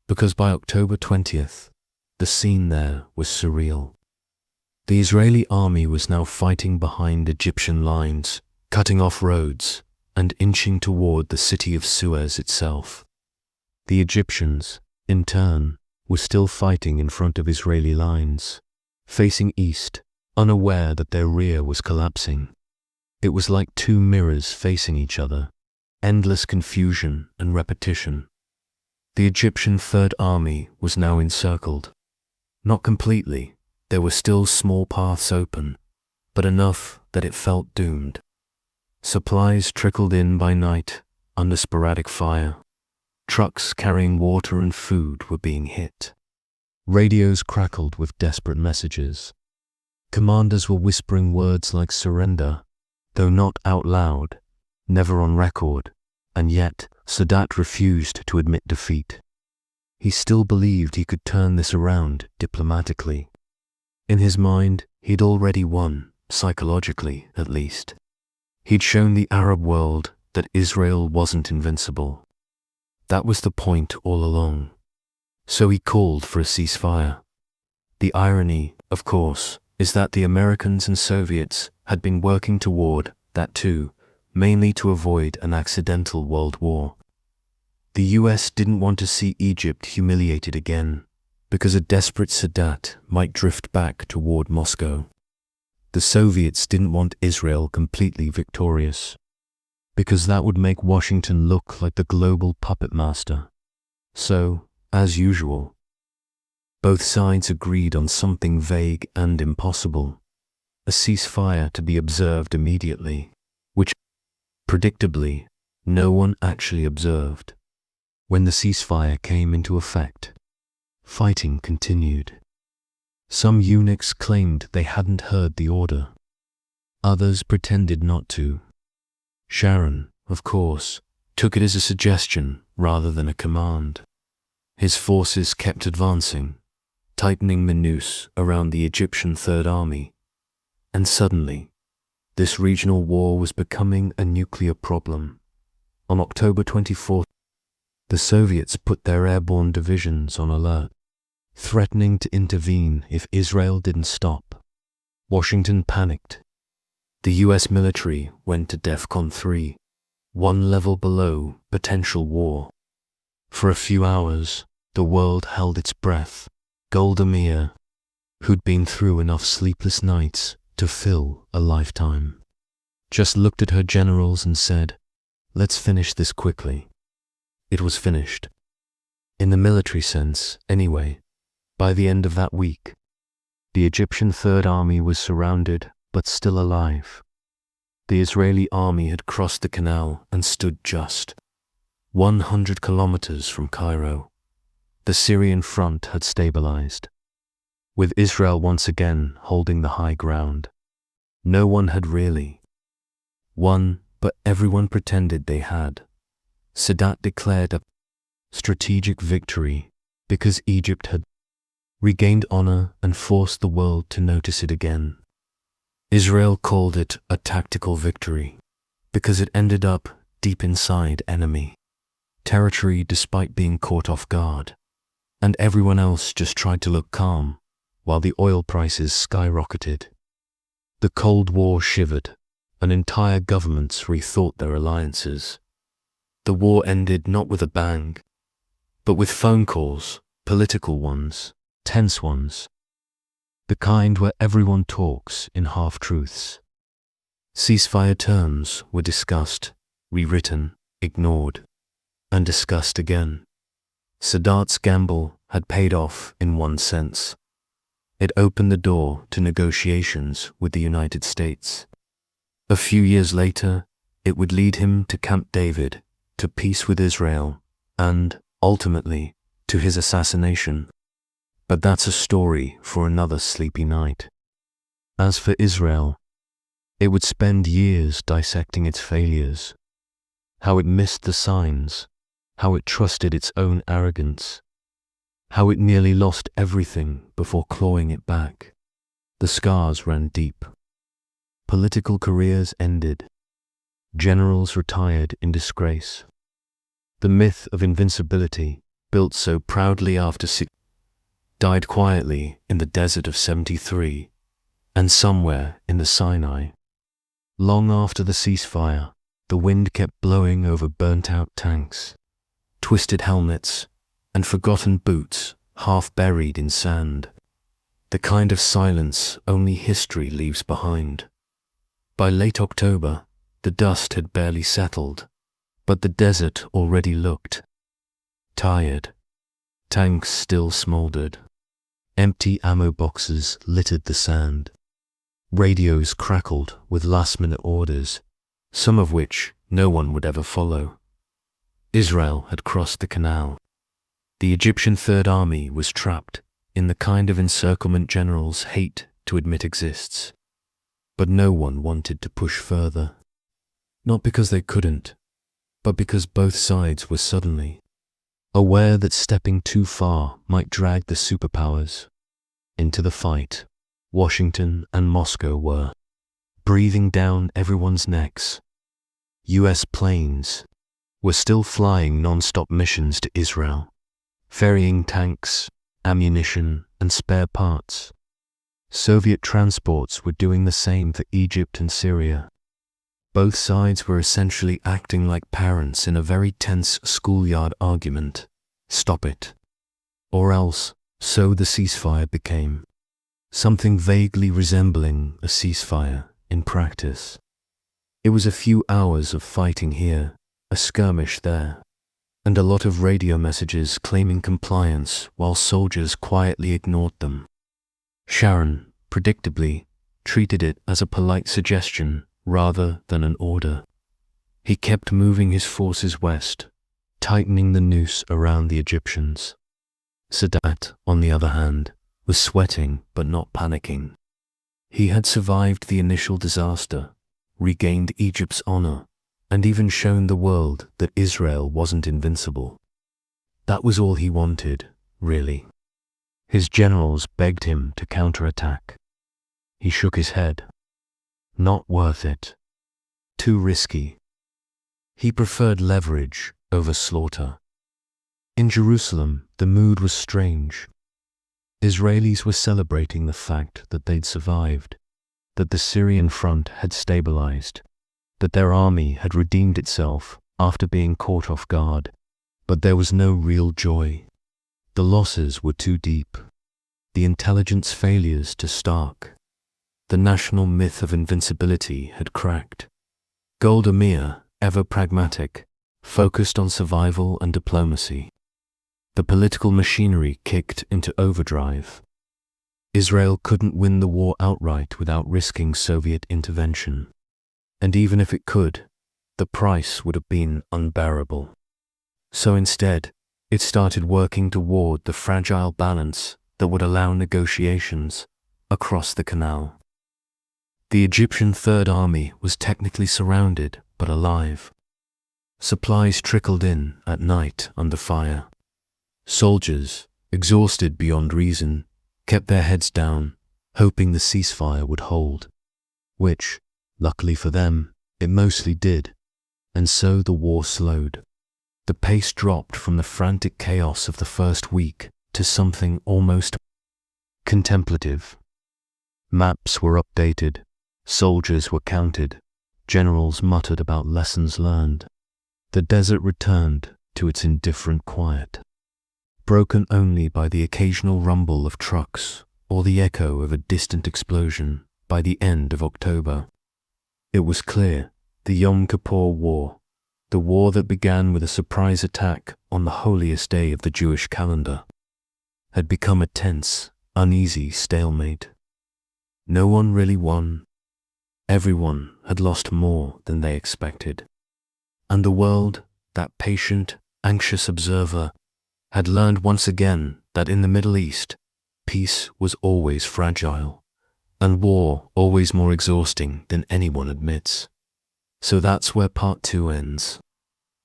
because by October 20th, the scene there was surreal. The Israeli army was now fighting behind Egyptian lines, cutting off roads, and inching toward the city of Suez itself. The Egyptians, in turn, were still fighting in front of Israeli lines, facing east, unaware that their rear was collapsing. It was like two mirrors facing each other, endless confusion and repetition. The Egyptian Third Army was now encircled. Not completely, there were still small paths open, but enough that it felt doomed. Supplies trickled in by night, under sporadic fire. Trucks carrying water and food were being hit. Radios crackled with desperate messages. Commanders were whispering words like surrender, though not out loud, never on record, and yet Sadat refused to admit defeat. He still believed he could turn this around diplomatically. In his mind, he'd already won, psychologically at least. He'd shown the Arab world that Israel wasn't invincible. That was the point all along. So he called for a ceasefire. The irony, of course, is that the Americans and Soviets had been working toward that too, mainly to avoid an accidental world war. The US didn't want to see Egypt humiliated again, because a desperate Sadat might drift back toward Moscow. The Soviets didn't want Israel completely victorious, because that would make Washington look like the global puppet master. So, as usual, both sides agreed on something vague and impossible, a ceasefire to be observed immediately, which, predictably, no one actually observed. When the ceasefire came into effect, fighting continued. Some eunuchs claimed they hadn't heard the order. Others pretended not to. Sharon, of course, took it as a suggestion rather than a command. His forces kept advancing, tightening the noose around the Egyptian Third Army, and suddenly, this regional war was becoming a nuclear problem. On October 24th, the Soviets put their airborne divisions on alert, threatening to intervene if Israel didn't stop. Washington panicked. The US military went to DEFCON 3, one level below potential war. For a few hours, the world held its breath. Golda Meir, who'd been through enough sleepless nights to fill a lifetime, just looked at her generals and said, "Let's finish this quickly." It was finished. In the military sense, anyway. By the end of that week, the Egyptian Third Army was surrounded but still alive. The Israeli army had crossed the canal and stood just 100 kilometers from Cairo. The Syrian front had stabilized, with Israel once again holding the high ground. No one had really won, but everyone pretended they had. Sadat declared a strategic victory because Egypt had regained honor and forced the world to notice it again. Israel called it a tactical victory because it ended up deep inside enemy territory despite being caught off guard, and everyone else just tried to look calm while the oil prices skyrocketed. The Cold War shivered, and entire governments rethought their alliances. The war ended not with a bang, but with phone calls, political ones, tense ones, the kind where everyone talks in half-truths. Ceasefire terms were discussed, rewritten, ignored, and discussed again. Sadat's gamble had paid off in one sense. It opened the door to negotiations with the United States. A few years later, It would lead him to Camp David, to peace with Israel, and, ultimately, to his assassination. But that's a story for another sleepy night. As for Israel, it would spend years dissecting its failures, how it missed the signs, how it trusted its own arrogance, how it nearly lost everything before clawing it back. The scars ran deep. Political careers ended. Generals retired in disgrace. The myth of invincibility, built so proudly after died quietly in the desert of 73, and somewhere in the Sinai. Long after the ceasefire, the wind kept blowing over burnt-out tanks, twisted helmets, and forgotten boots half buried in sand. The kind of silence only history leaves behind. By late October, the dust had barely settled, but the desert already looked tired. Tanks still smoldered. Empty ammo boxes littered the sand. Radios crackled with last-minute orders, some of which no one would ever follow. Israel had crossed the canal. The Egyptian Third Army was trapped in the kind of encirclement generals hate to admit exists. But no one wanted to push further. Not because they couldn't, but because both sides were suddenly aware that stepping too far might drag the superpowers into the fight. Washington and Moscow were breathing down everyone's necks. US planes were still flying non-stop missions to Israel, ferrying tanks, ammunition, and spare parts. Soviet transports were doing the same for Egypt and Syria. Both sides were essentially acting like parents in a very tense schoolyard argument. Stop it. Or else, so the ceasefire became. Something vaguely resembling a ceasefire in practice. It was a few hours of fighting here, a skirmish there, and a lot of radio messages claiming compliance while soldiers quietly ignored them. Sharon, predictably, treated it as a polite suggestion rather than an order. He kept moving his forces west, tightening the noose around the Egyptians. Sadat, on the other hand, was sweating but not panicking. He had survived the initial disaster, regained Egypt's honor, and even shown the world that Israel wasn't invincible. That was all he wanted, really. His generals begged him to counterattack. He shook his head. Not worth it. Too risky. He preferred leverage over slaughter. In Jerusalem, the mood was strange. Israelis were celebrating the fact that they'd survived, that the Syrian front had stabilized, that their army had redeemed itself after being caught off guard. But there was no real joy. The losses were too deep. The intelligence failures too stark. The national myth of invincibility had cracked. Golda Meir, ever pragmatic, focused on survival and diplomacy. The political machinery kicked into overdrive. Israel couldn't win the war outright without risking Soviet intervention. And even if it could, the price would have been unbearable. So instead, it started working toward the fragile balance that would allow negotiations across the canal. The Egyptian Third Army was technically surrounded but alive. Supplies trickled in at night under fire. Soldiers, exhausted beyond reason, kept their heads down, hoping the ceasefire would hold, which, luckily for them, it mostly did, and so the war slowed. The pace dropped from the frantic chaos of the first week to something almost contemplative. Maps were updated, soldiers were counted, generals muttered about lessons learned. The desert returned to its indifferent quiet, broken only by the occasional rumble of trucks or the echo of a distant explosion by the end of October. It was clear the Yom Kippur War, the war that began with a surprise attack on the holiest day of the Jewish calendar, had become a tense, uneasy stalemate. No one really won. Everyone had lost more than they expected. And the world, that patient, anxious observer, had learned once again that in the Middle East, peace was always fragile, and war always more exhausting than anyone admits. So that's where part 2 ends.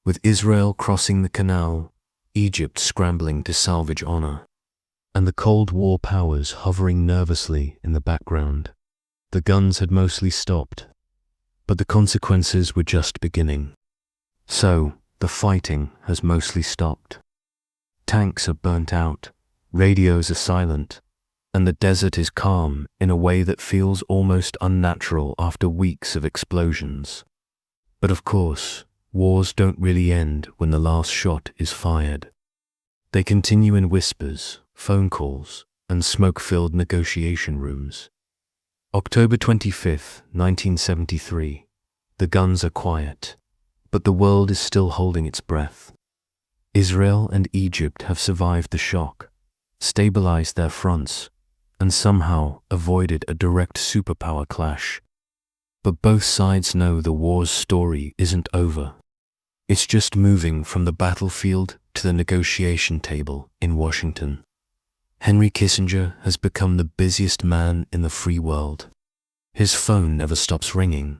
With Israel crossing the canal, Egypt scrambling to salvage honor, and the Cold War powers hovering nervously in the background. The guns had mostly stopped, but the consequences were just beginning. So, the fighting has mostly stopped. Tanks are burnt out, radios are silent, and the desert is calm in a way that feels almost unnatural after weeks of explosions. But of course, wars don't really end when the last shot is fired. They continue in whispers, phone calls, and smoke-filled negotiation rooms. October 25th, 1973. The guns are quiet, but the world is still holding its breath. Israel and Egypt have survived the shock, stabilized their fronts, and somehow avoided a direct superpower clash. But both sides know the war's story isn't over. It's just moving from the battlefield to the negotiation table in Washington. Henry Kissinger has become the busiest man in the free world. His phone never stops ringing.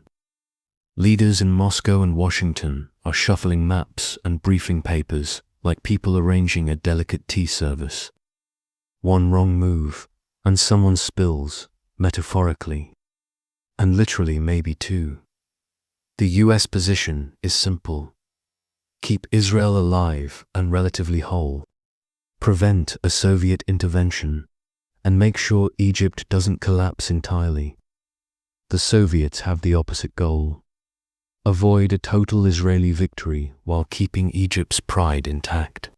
Leaders in Moscow and Washington are shuffling maps and briefing papers like people arranging a delicate tea service. One wrong move, and someone spills, metaphorically, and literally maybe two. The US position is simple. Keep Israel alive and relatively whole. Prevent a Soviet intervention, and make sure Egypt doesn't collapse entirely. The Soviets have the opposite goal. Avoid a total Israeli victory while keeping Egypt's pride intact.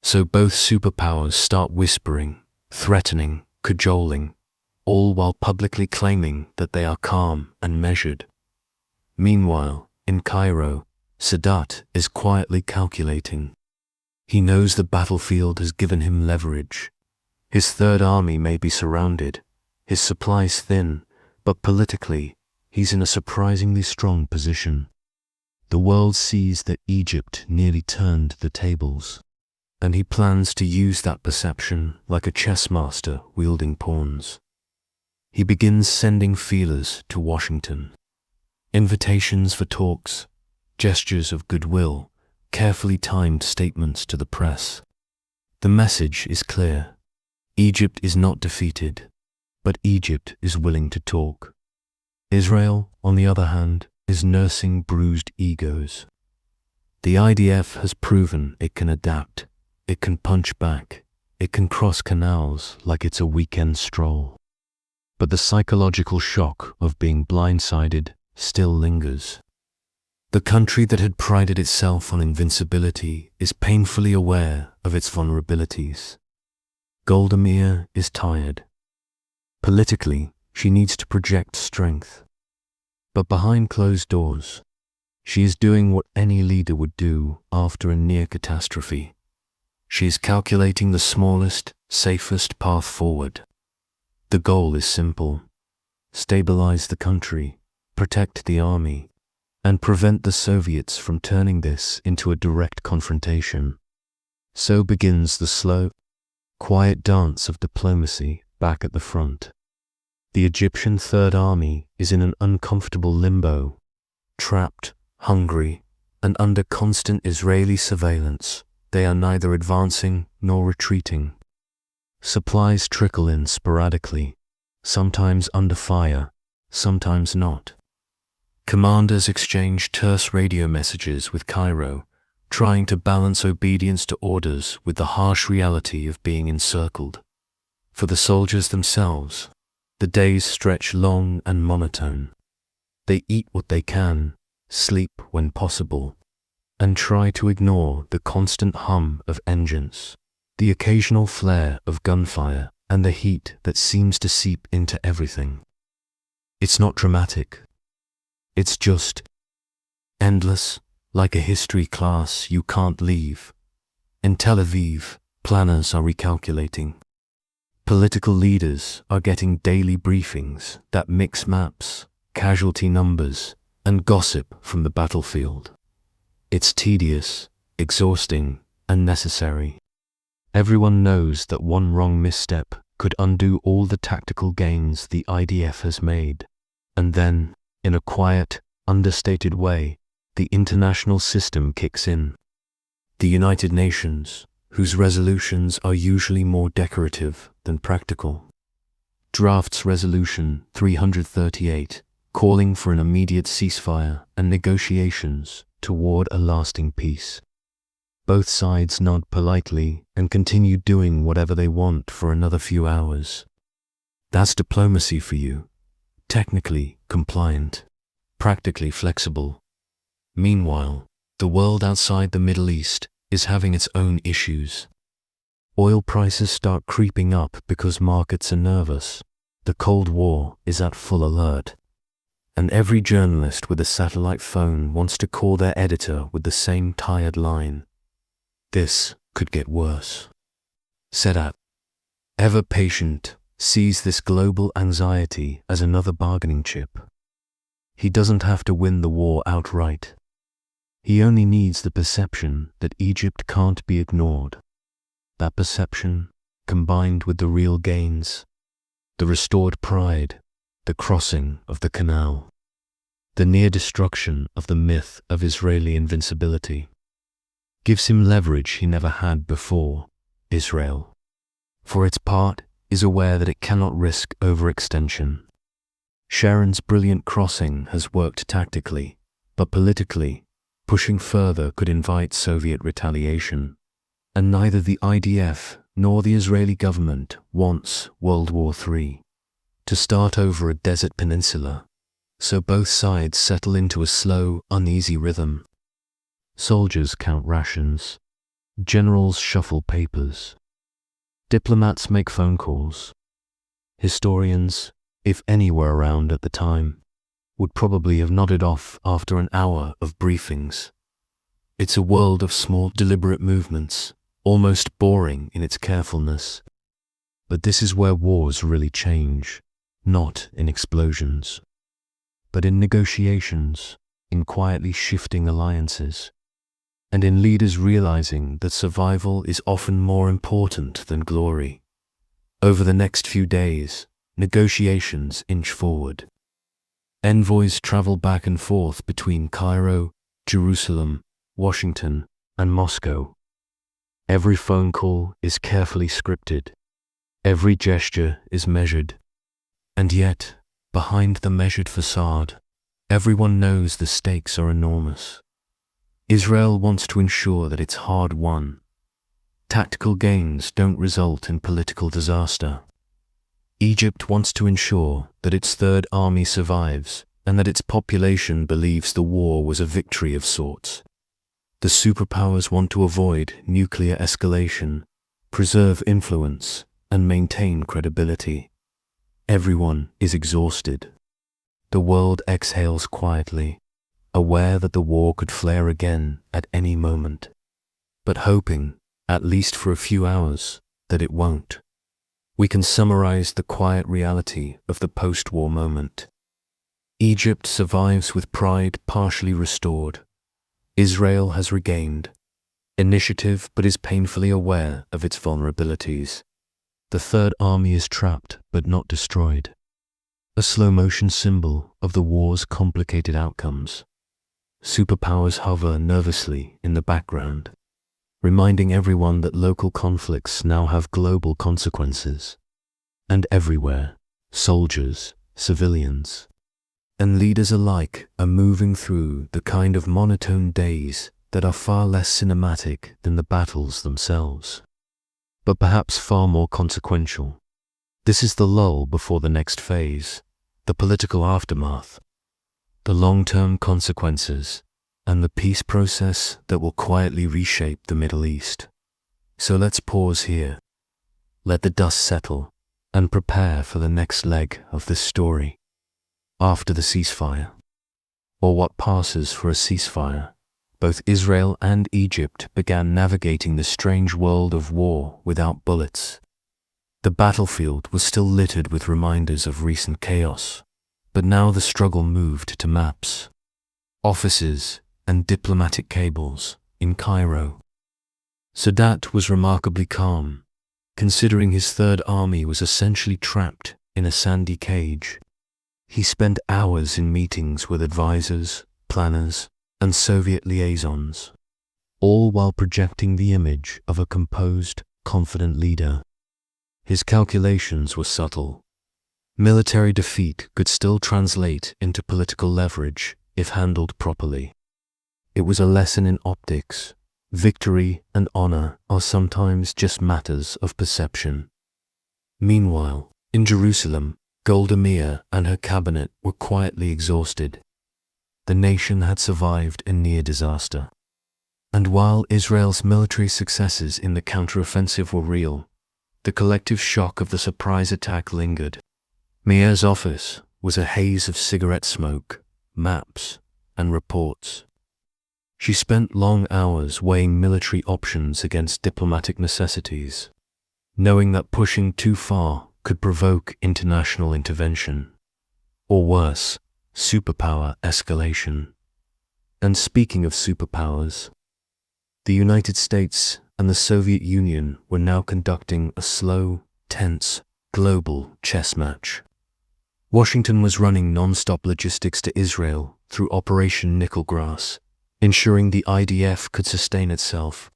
So both superpowers start whispering, threatening, cajoling, all while publicly claiming that they are calm and measured. Meanwhile, in Cairo, Sadat is quietly calculating. He knows the battlefield has given him leverage. His Third Army may be surrounded, his supplies thin, but politically, he's in a surprisingly strong position. The world sees that Egypt nearly turned the tables, and he plans to use that perception like a chess master wielding pawns. He begins sending feelers to Washington. Invitations for talks, gestures of goodwill, carefully timed statements to the press. The message is clear. Egypt is not defeated, but Egypt is willing to talk. Israel, on the other hand, is nursing bruised egos. The IDF has proven it can adapt, it can punch back, it can cross canals like it's a weekend stroll. But the psychological shock of being blindsided still lingers. The country that had prided itself on invincibility is painfully aware of its vulnerabilities. Golda Meir is tired. Politically, she needs to project strength. But behind closed doors, she is doing what any leader would do after a near catastrophe. She is calculating the smallest, safest path forward. The goal is simple: stabilize the country, protect the army, and prevent the Soviets from turning this into a direct confrontation. So begins the slow, quiet dance of diplomacy back at the front. The Egyptian Third Army is in an uncomfortable limbo, trapped, hungry, and under constant Israeli surveillance. They are neither advancing nor retreating. Supplies trickle in sporadically, sometimes under fire, sometimes not. Commanders exchange terse radio messages with Cairo, trying to balance obedience to orders with the harsh reality of being encircled. For the soldiers themselves, the days stretch long and monotone. They eat what they can, sleep when possible, and try to ignore the constant hum of engines, the occasional flare of gunfire, and the heat that seems to seep into everything. It's not dramatic. It's just endless, like a history class you can't leave. In Tel Aviv, planners are recalculating. Political leaders are getting daily briefings that mix maps, casualty numbers, and gossip from the battlefield. It's tedious, exhausting, and necessary. Everyone knows that one wrong misstep could undo all the tactical gains the IDF has made. And then, in a quiet, understated way, the international system kicks in. The United Nations, whose resolutions are usually more decorative than practical, drafts Resolution 338, calling for an immediate ceasefire and negotiations toward a lasting peace. Both sides nod politely and continue doing whatever they want for another few hours. That's diplomacy for you. Technically compliant, practically flexible. Meanwhile, the world outside the Middle East is having its own issues. Oil prices start creeping up because markets are nervous. The Cold War is at full alert. And every journalist with a satellite phone wants to call their editor with the same tired line. This could get worse. Sedat, ever patient, sees this global anxiety as another bargaining chip. He doesn't have to win the war outright. He only needs the perception that Egypt can't be ignored. That perception, combined with the real gains, the restored pride, the crossing of the canal, the near destruction of the myth of Israeli invincibility, gives him leverage he never had before. Israel, for its part, is aware that it cannot risk overextension. Sharon's brilliant crossing has worked tactically, but politically, pushing further could invite Soviet retaliation. And neither the IDF nor the Israeli government wants World War III to start over a desert peninsula, so both sides settle into a slow, uneasy rhythm. Soldiers count rations. Generals shuffle papers. Diplomats make phone calls. Historians, if any were around at the time, would probably have nodded off after an hour of briefings. It's a world of small, deliberate movements, almost boring in its carefulness. But this is where wars really change, not in explosions, but in negotiations, in quietly shifting alliances, and in leaders realizing that survival is often more important than glory. Over the next few days, negotiations inch forward. Envoys travel back and forth between Cairo, Jerusalem, Washington, and Moscow. Every phone call is carefully scripted. Every gesture is measured. And yet, behind the measured facade, everyone knows the stakes are enormous. Israel wants to ensure that it's hard-won. Tactical gains don't result in political disaster. Egypt wants to ensure that its Third Army survives and that its population believes the war was a victory of sorts. The superpowers want to avoid nuclear escalation, preserve influence, and maintain credibility. Everyone is exhausted. The world exhales quietly, aware that the war could flare again at any moment, but hoping, at least for a few hours, that it won't. We can summarize the quiet reality of the post-war moment. Egypt survives with pride partially restored. Israel has regained initiative but is painfully aware of its vulnerabilities. The Third Army is trapped but not destroyed, a slow-motion symbol of the war's complicated outcomes. Superpowers hover nervously in the background, reminding everyone that local conflicts now have global consequences. And everywhere, soldiers, civilians, and leaders alike are moving through the kind of monotone days that are far less cinematic than the battles themselves, but perhaps far more consequential. This is the lull before the next phase, the political aftermath, the long-term consequences, and the peace process that will quietly reshape the Middle East. So let's pause here, let the dust settle, and prepare for the next leg of this story. After the ceasefire, or what passes for a ceasefire, both Israel and Egypt began navigating the strange world of war without bullets. The battlefield was still littered with reminders of recent chaos, But now the struggle moved to maps, offices, and diplomatic cables in Cairo. Sadat was remarkably calm, considering his Third Army was essentially trapped in a sandy cage. He spent hours in meetings with advisors, planners, and Soviet liaisons, all while projecting the image of a composed, confident leader. His calculations were subtle. Military defeat could still translate into political leverage if handled properly. It was a lesson in optics. Victory and honor are sometimes just matters of perception. Meanwhile, in Jerusalem, Golda Meir and her cabinet were quietly exhausted. The nation had survived a near disaster. And while Israel's military successes in the counteroffensive were real, the collective shock of the surprise attack lingered. Meir's office was a haze of cigarette smoke, maps, and reports. She spent long hours weighing military options against diplomatic necessities, knowing that pushing too far could provoke international intervention, or worse, superpower escalation. And speaking of superpowers, the United States and the Soviet Union were now conducting a slow, tense, global chess match. Washington was running non-stop logistics to Israel through Operation Nickelgrass, ensuring the IDF could sustain itself,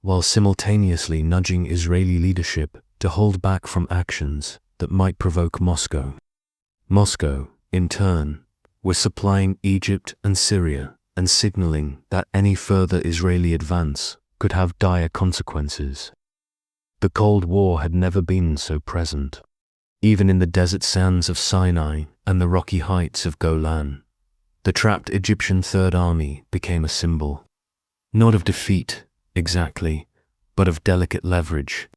while simultaneously nudging Israeli leadership to hold back from actions that might provoke Moscow. Moscow, in turn, was supplying Egypt and Syria and signaling that any further Israeli advance could have dire consequences. The Cold War had never been so present. Even in the desert sands of Sinai and the rocky heights of Golan, the trapped Egyptian Third Army became a symbol, not of defeat, exactly, but of delicate leverage.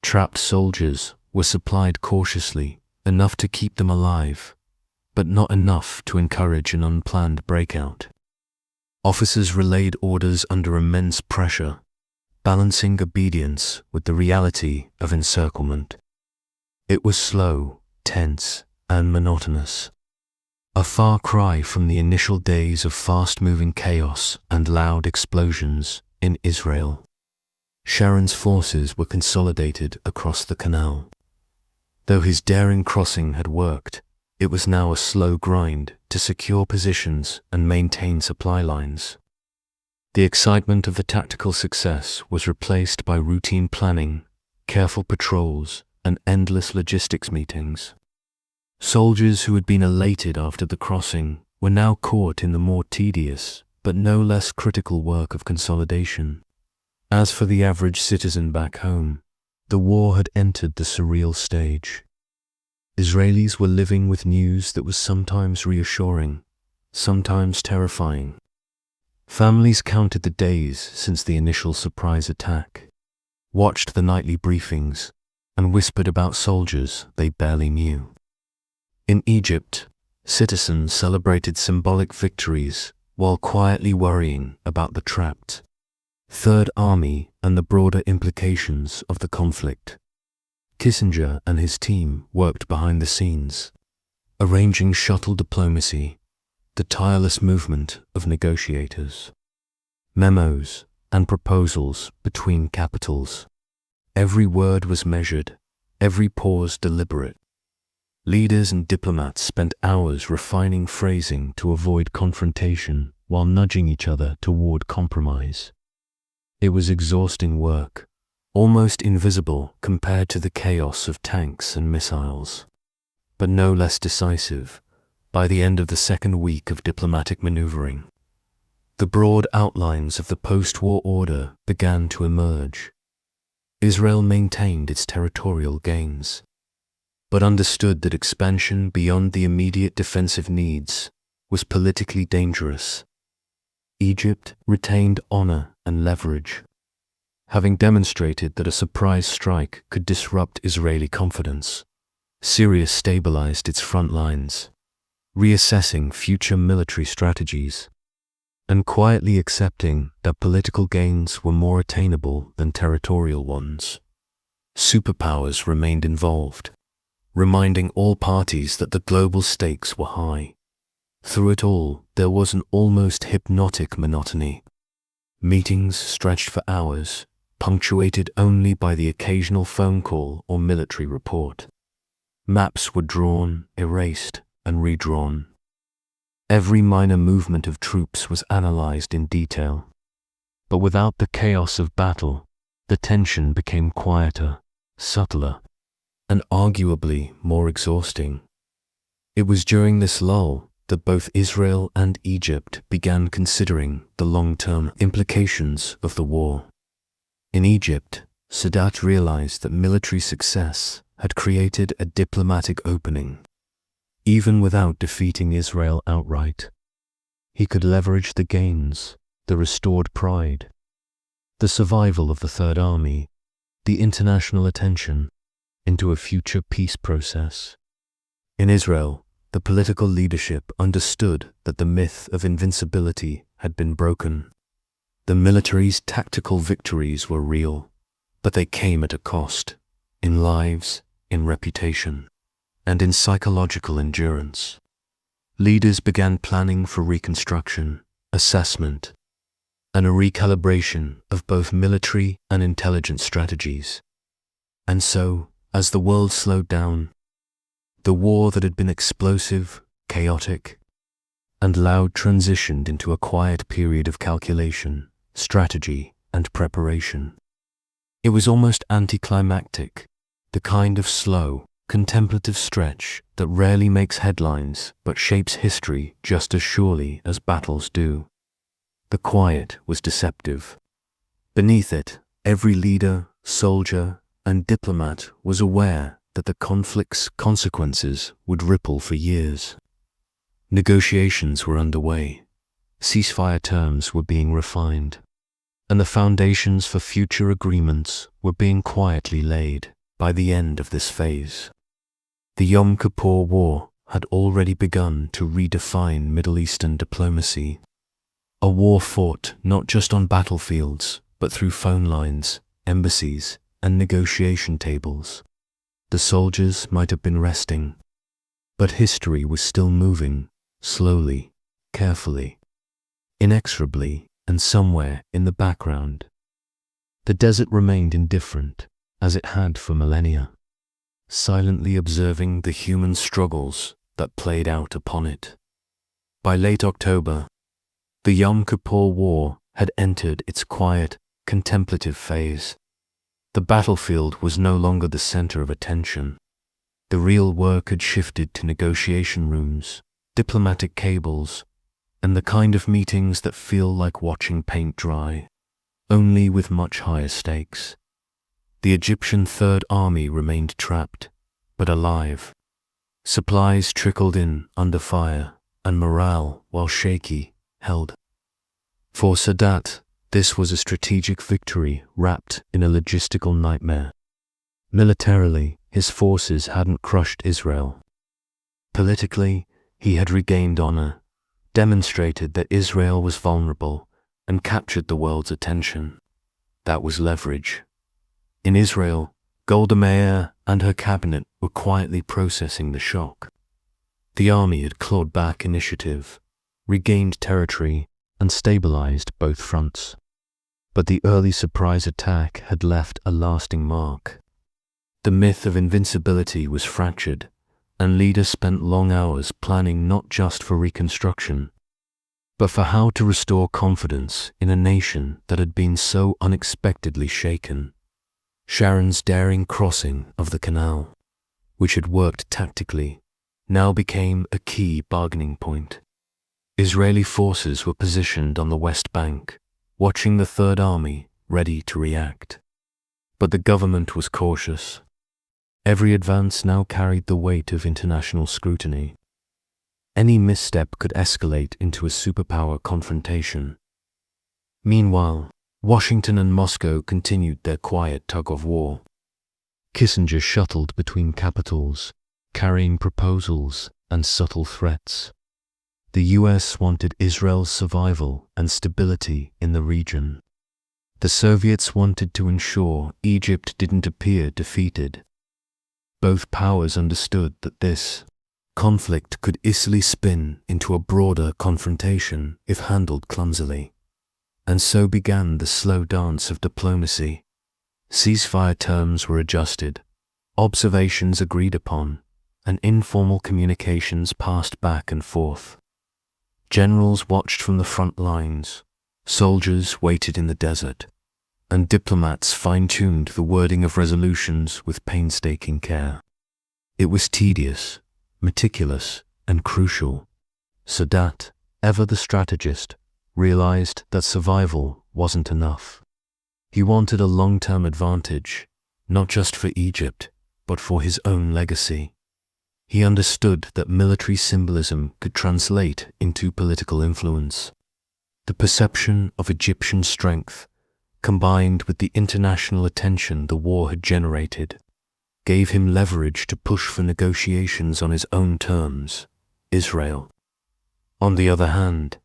Trapped soldiers were supplied cautiously, enough to keep them alive, but not enough to encourage an unplanned breakout. Officers relayed orders under immense pressure, balancing obedience with the reality of encirclement. It was slow, tense, and monotonous. A far cry from the initial days of fast-moving chaos and loud explosions in Israel. Sharon's forces were consolidated across the canal. Though his daring crossing had worked, it was now a slow grind to secure positions and maintain supply lines. The excitement of the tactical success was replaced by routine planning, careful patrols, and endless logistics meetings. Soldiers who had been elated after the crossing were now caught in the more tedious, but no less critical work of consolidation. As for the average citizen back home, the war had entered the surreal stage. Israelis were living with news that was sometimes reassuring, sometimes terrifying. Families counted the days since the initial surprise attack, watched the nightly briefings, and whispered about soldiers they barely knew. In Egypt, citizens celebrated symbolic victories while quietly worrying about the trapped Third Army and the broader implications of the conflict. Kissinger and his team worked behind the scenes, arranging shuttle diplomacy, the tireless movement of negotiators, memos, and proposals between capitals. Every word was measured, every pause deliberate. Leaders and diplomats spent hours refining phrasing to avoid confrontation while nudging each other toward compromise. It was exhausting work, almost invisible compared to the chaos of tanks and missiles, but no less decisive by the end of the second week of diplomatic maneuvering. The broad outlines of the post-war order began to emerge. Israel maintained its territorial gains, but understood that expansion beyond the immediate defensive needs was politically dangerous. Egypt retained honor and leverage, having demonstrated that a surprise strike could disrupt Israeli confidence. Syria stabilized its front lines, reassessing future military strategies, and quietly accepting that political gains were more attainable than territorial ones. Superpowers remained involved, reminding all parties that the global stakes were high. Through it all, there was an almost hypnotic monotony. Meetings stretched for hours, punctuated only by the occasional phone call or military report. Maps were drawn, erased, and redrawn. Every minor movement of troops was analyzed in detail. But without the chaos of battle, the tension became quieter, subtler, and arguably more exhausting. It was during this lull that both Israel and Egypt began considering the long-term implications of the war. In Egypt, Sadat realized that military success had created a diplomatic opening. Even without defeating Israel outright, he could leverage the gains, the restored pride, the survival of the Third Army, the international attention, into a future peace process. In Israel, the political leadership understood that the myth of invincibility had been broken. The military's tactical victories were real, but they came at a cost, in lives, in reputation, and in psychological endurance. Leaders began planning for reconstruction, assessment, and a recalibration of both military and intelligence strategies. And so, as the world slowed down, the war that had been explosive, chaotic, and loud transitioned into a quiet period of calculation, strategy, and preparation. It was almost anticlimactic, the kind of slow, contemplative stretch that rarely makes headlines but shapes history just as surely as battles do. The quiet was deceptive. Beneath it, every leader, soldier, and diplomat was aware that the conflict's consequences would ripple for years. Negotiations were underway, ceasefire terms were being refined, and the foundations for future agreements were being quietly laid by the end of this phase. The Yom Kippur War had already begun to redefine Middle Eastern diplomacy. A war fought not just on battlefields, but through phone lines, embassies, and negotiation tables. The soldiers might have been resting, but history was still moving, slowly, carefully, inexorably, and somewhere in the background. The desert remained indifferent, as it had for millennia, silently observing the human struggles that played out upon it. By late October, the Yom Kippur War had entered its quiet, contemplative phase. The battlefield was no longer the center of attention. The real work had shifted to negotiation rooms, diplomatic cables, and the kind of meetings that feel like watching paint dry, only with much higher stakes. The Egyptian Third Army remained trapped, but alive. Supplies trickled in under fire, and morale, while shaky, held. For Sadat, this was a strategic victory wrapped in a logistical nightmare. Militarily, his forces hadn't crushed Israel. Politically, he had regained honor, demonstrated that Israel was vulnerable, and captured the world's attention. That was leverage. In Israel, Golda Meir and her cabinet were quietly processing the shock. The army had clawed back initiative, regained territory, and stabilized both fronts. But the early surprise attack had left a lasting mark. The myth of invincibility was fractured, and leaders spent long hours planning not just for reconstruction, but for how to restore confidence in a nation that had been so unexpectedly shaken. Sharon's daring crossing of the canal, which had worked tactically, now became a key bargaining point. Israeli forces were positioned on the West Bank, watching the Third Army ready to react. But the government was cautious. Every advance now carried the weight of international scrutiny. Any misstep could escalate into a superpower confrontation. Meanwhile, Washington and Moscow continued their quiet tug-of-war. Kissinger shuttled between capitals, carrying proposals and subtle threats. The US wanted Israel's survival and stability in the region. The Soviets wanted to ensure Egypt didn't appear defeated. Both powers understood that this conflict could easily spin into a broader confrontation if handled clumsily. And so began the slow dance of diplomacy. Ceasefire terms were adjusted, observations agreed upon, and informal communications passed back and forth. Generals watched from the front lines, soldiers waited in the desert, and diplomats fine-tuned the wording of resolutions with painstaking care. It was tedious, meticulous, and crucial. Sadat, ever the strategist, realized that survival wasn't enough. He wanted a long-term advantage, not just for Egypt, but for his own legacy. He understood that military symbolism could translate into political influence. The perception of Egyptian strength, combined with the international attention the war had generated, gave him leverage to push for negotiations on his own terms. Israel, on the other hand,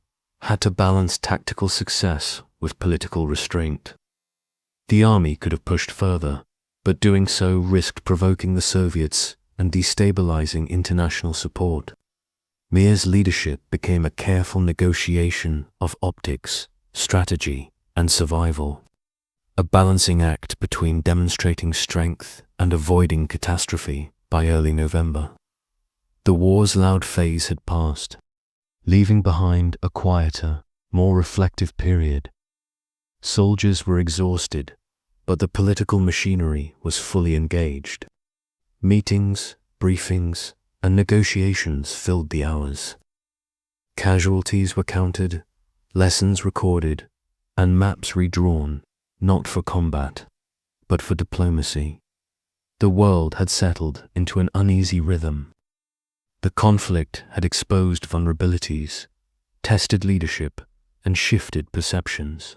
had to balance tactical success with political restraint. The army could have pushed further, but doing so risked provoking the Soviets and destabilizing international support. Mir's leadership became a careful negotiation of optics, strategy, and survival, a balancing act between demonstrating strength and avoiding catastrophe. By early November, the war's loud phase had passed, leaving behind a quieter, more reflective period. Soldiers were exhausted, but the political machinery was fully engaged. Meetings, briefings, and negotiations filled the hours. Casualties were counted, lessons recorded, and maps redrawn, not for combat, but for diplomacy. The world had settled into an uneasy rhythm. The conflict had exposed vulnerabilities, tested leadership, and shifted perceptions.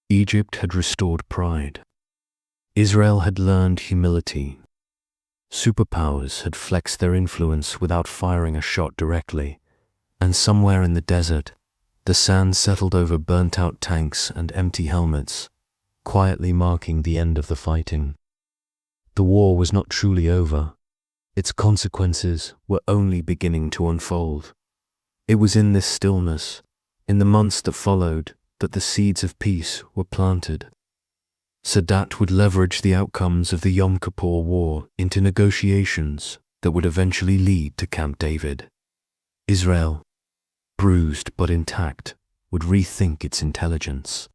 Egypt had restored pride. Israel had learned humility. Superpowers had flexed their influence without firing a shot directly, and somewhere in the desert, the sand settled over burnt-out tanks and empty helmets, quietly marking the end of the fighting. The war was not truly over. Its consequences were only beginning to unfold. It was in this stillness, in the months that followed, that the seeds of peace were planted. Sadat would leverage the outcomes of the Yom Kippur War into negotiations that would eventually lead to Camp David. Israel, bruised but intact, would rethink its intelligence,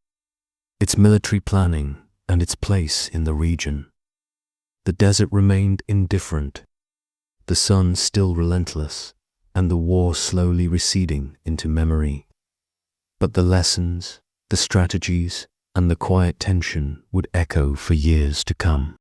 its military planning, and its place in the region. The desert remained indifferent, the sun still relentless, and the war slowly receding into memory. But the lessons, the strategies, and the quiet tension would echo for years to come.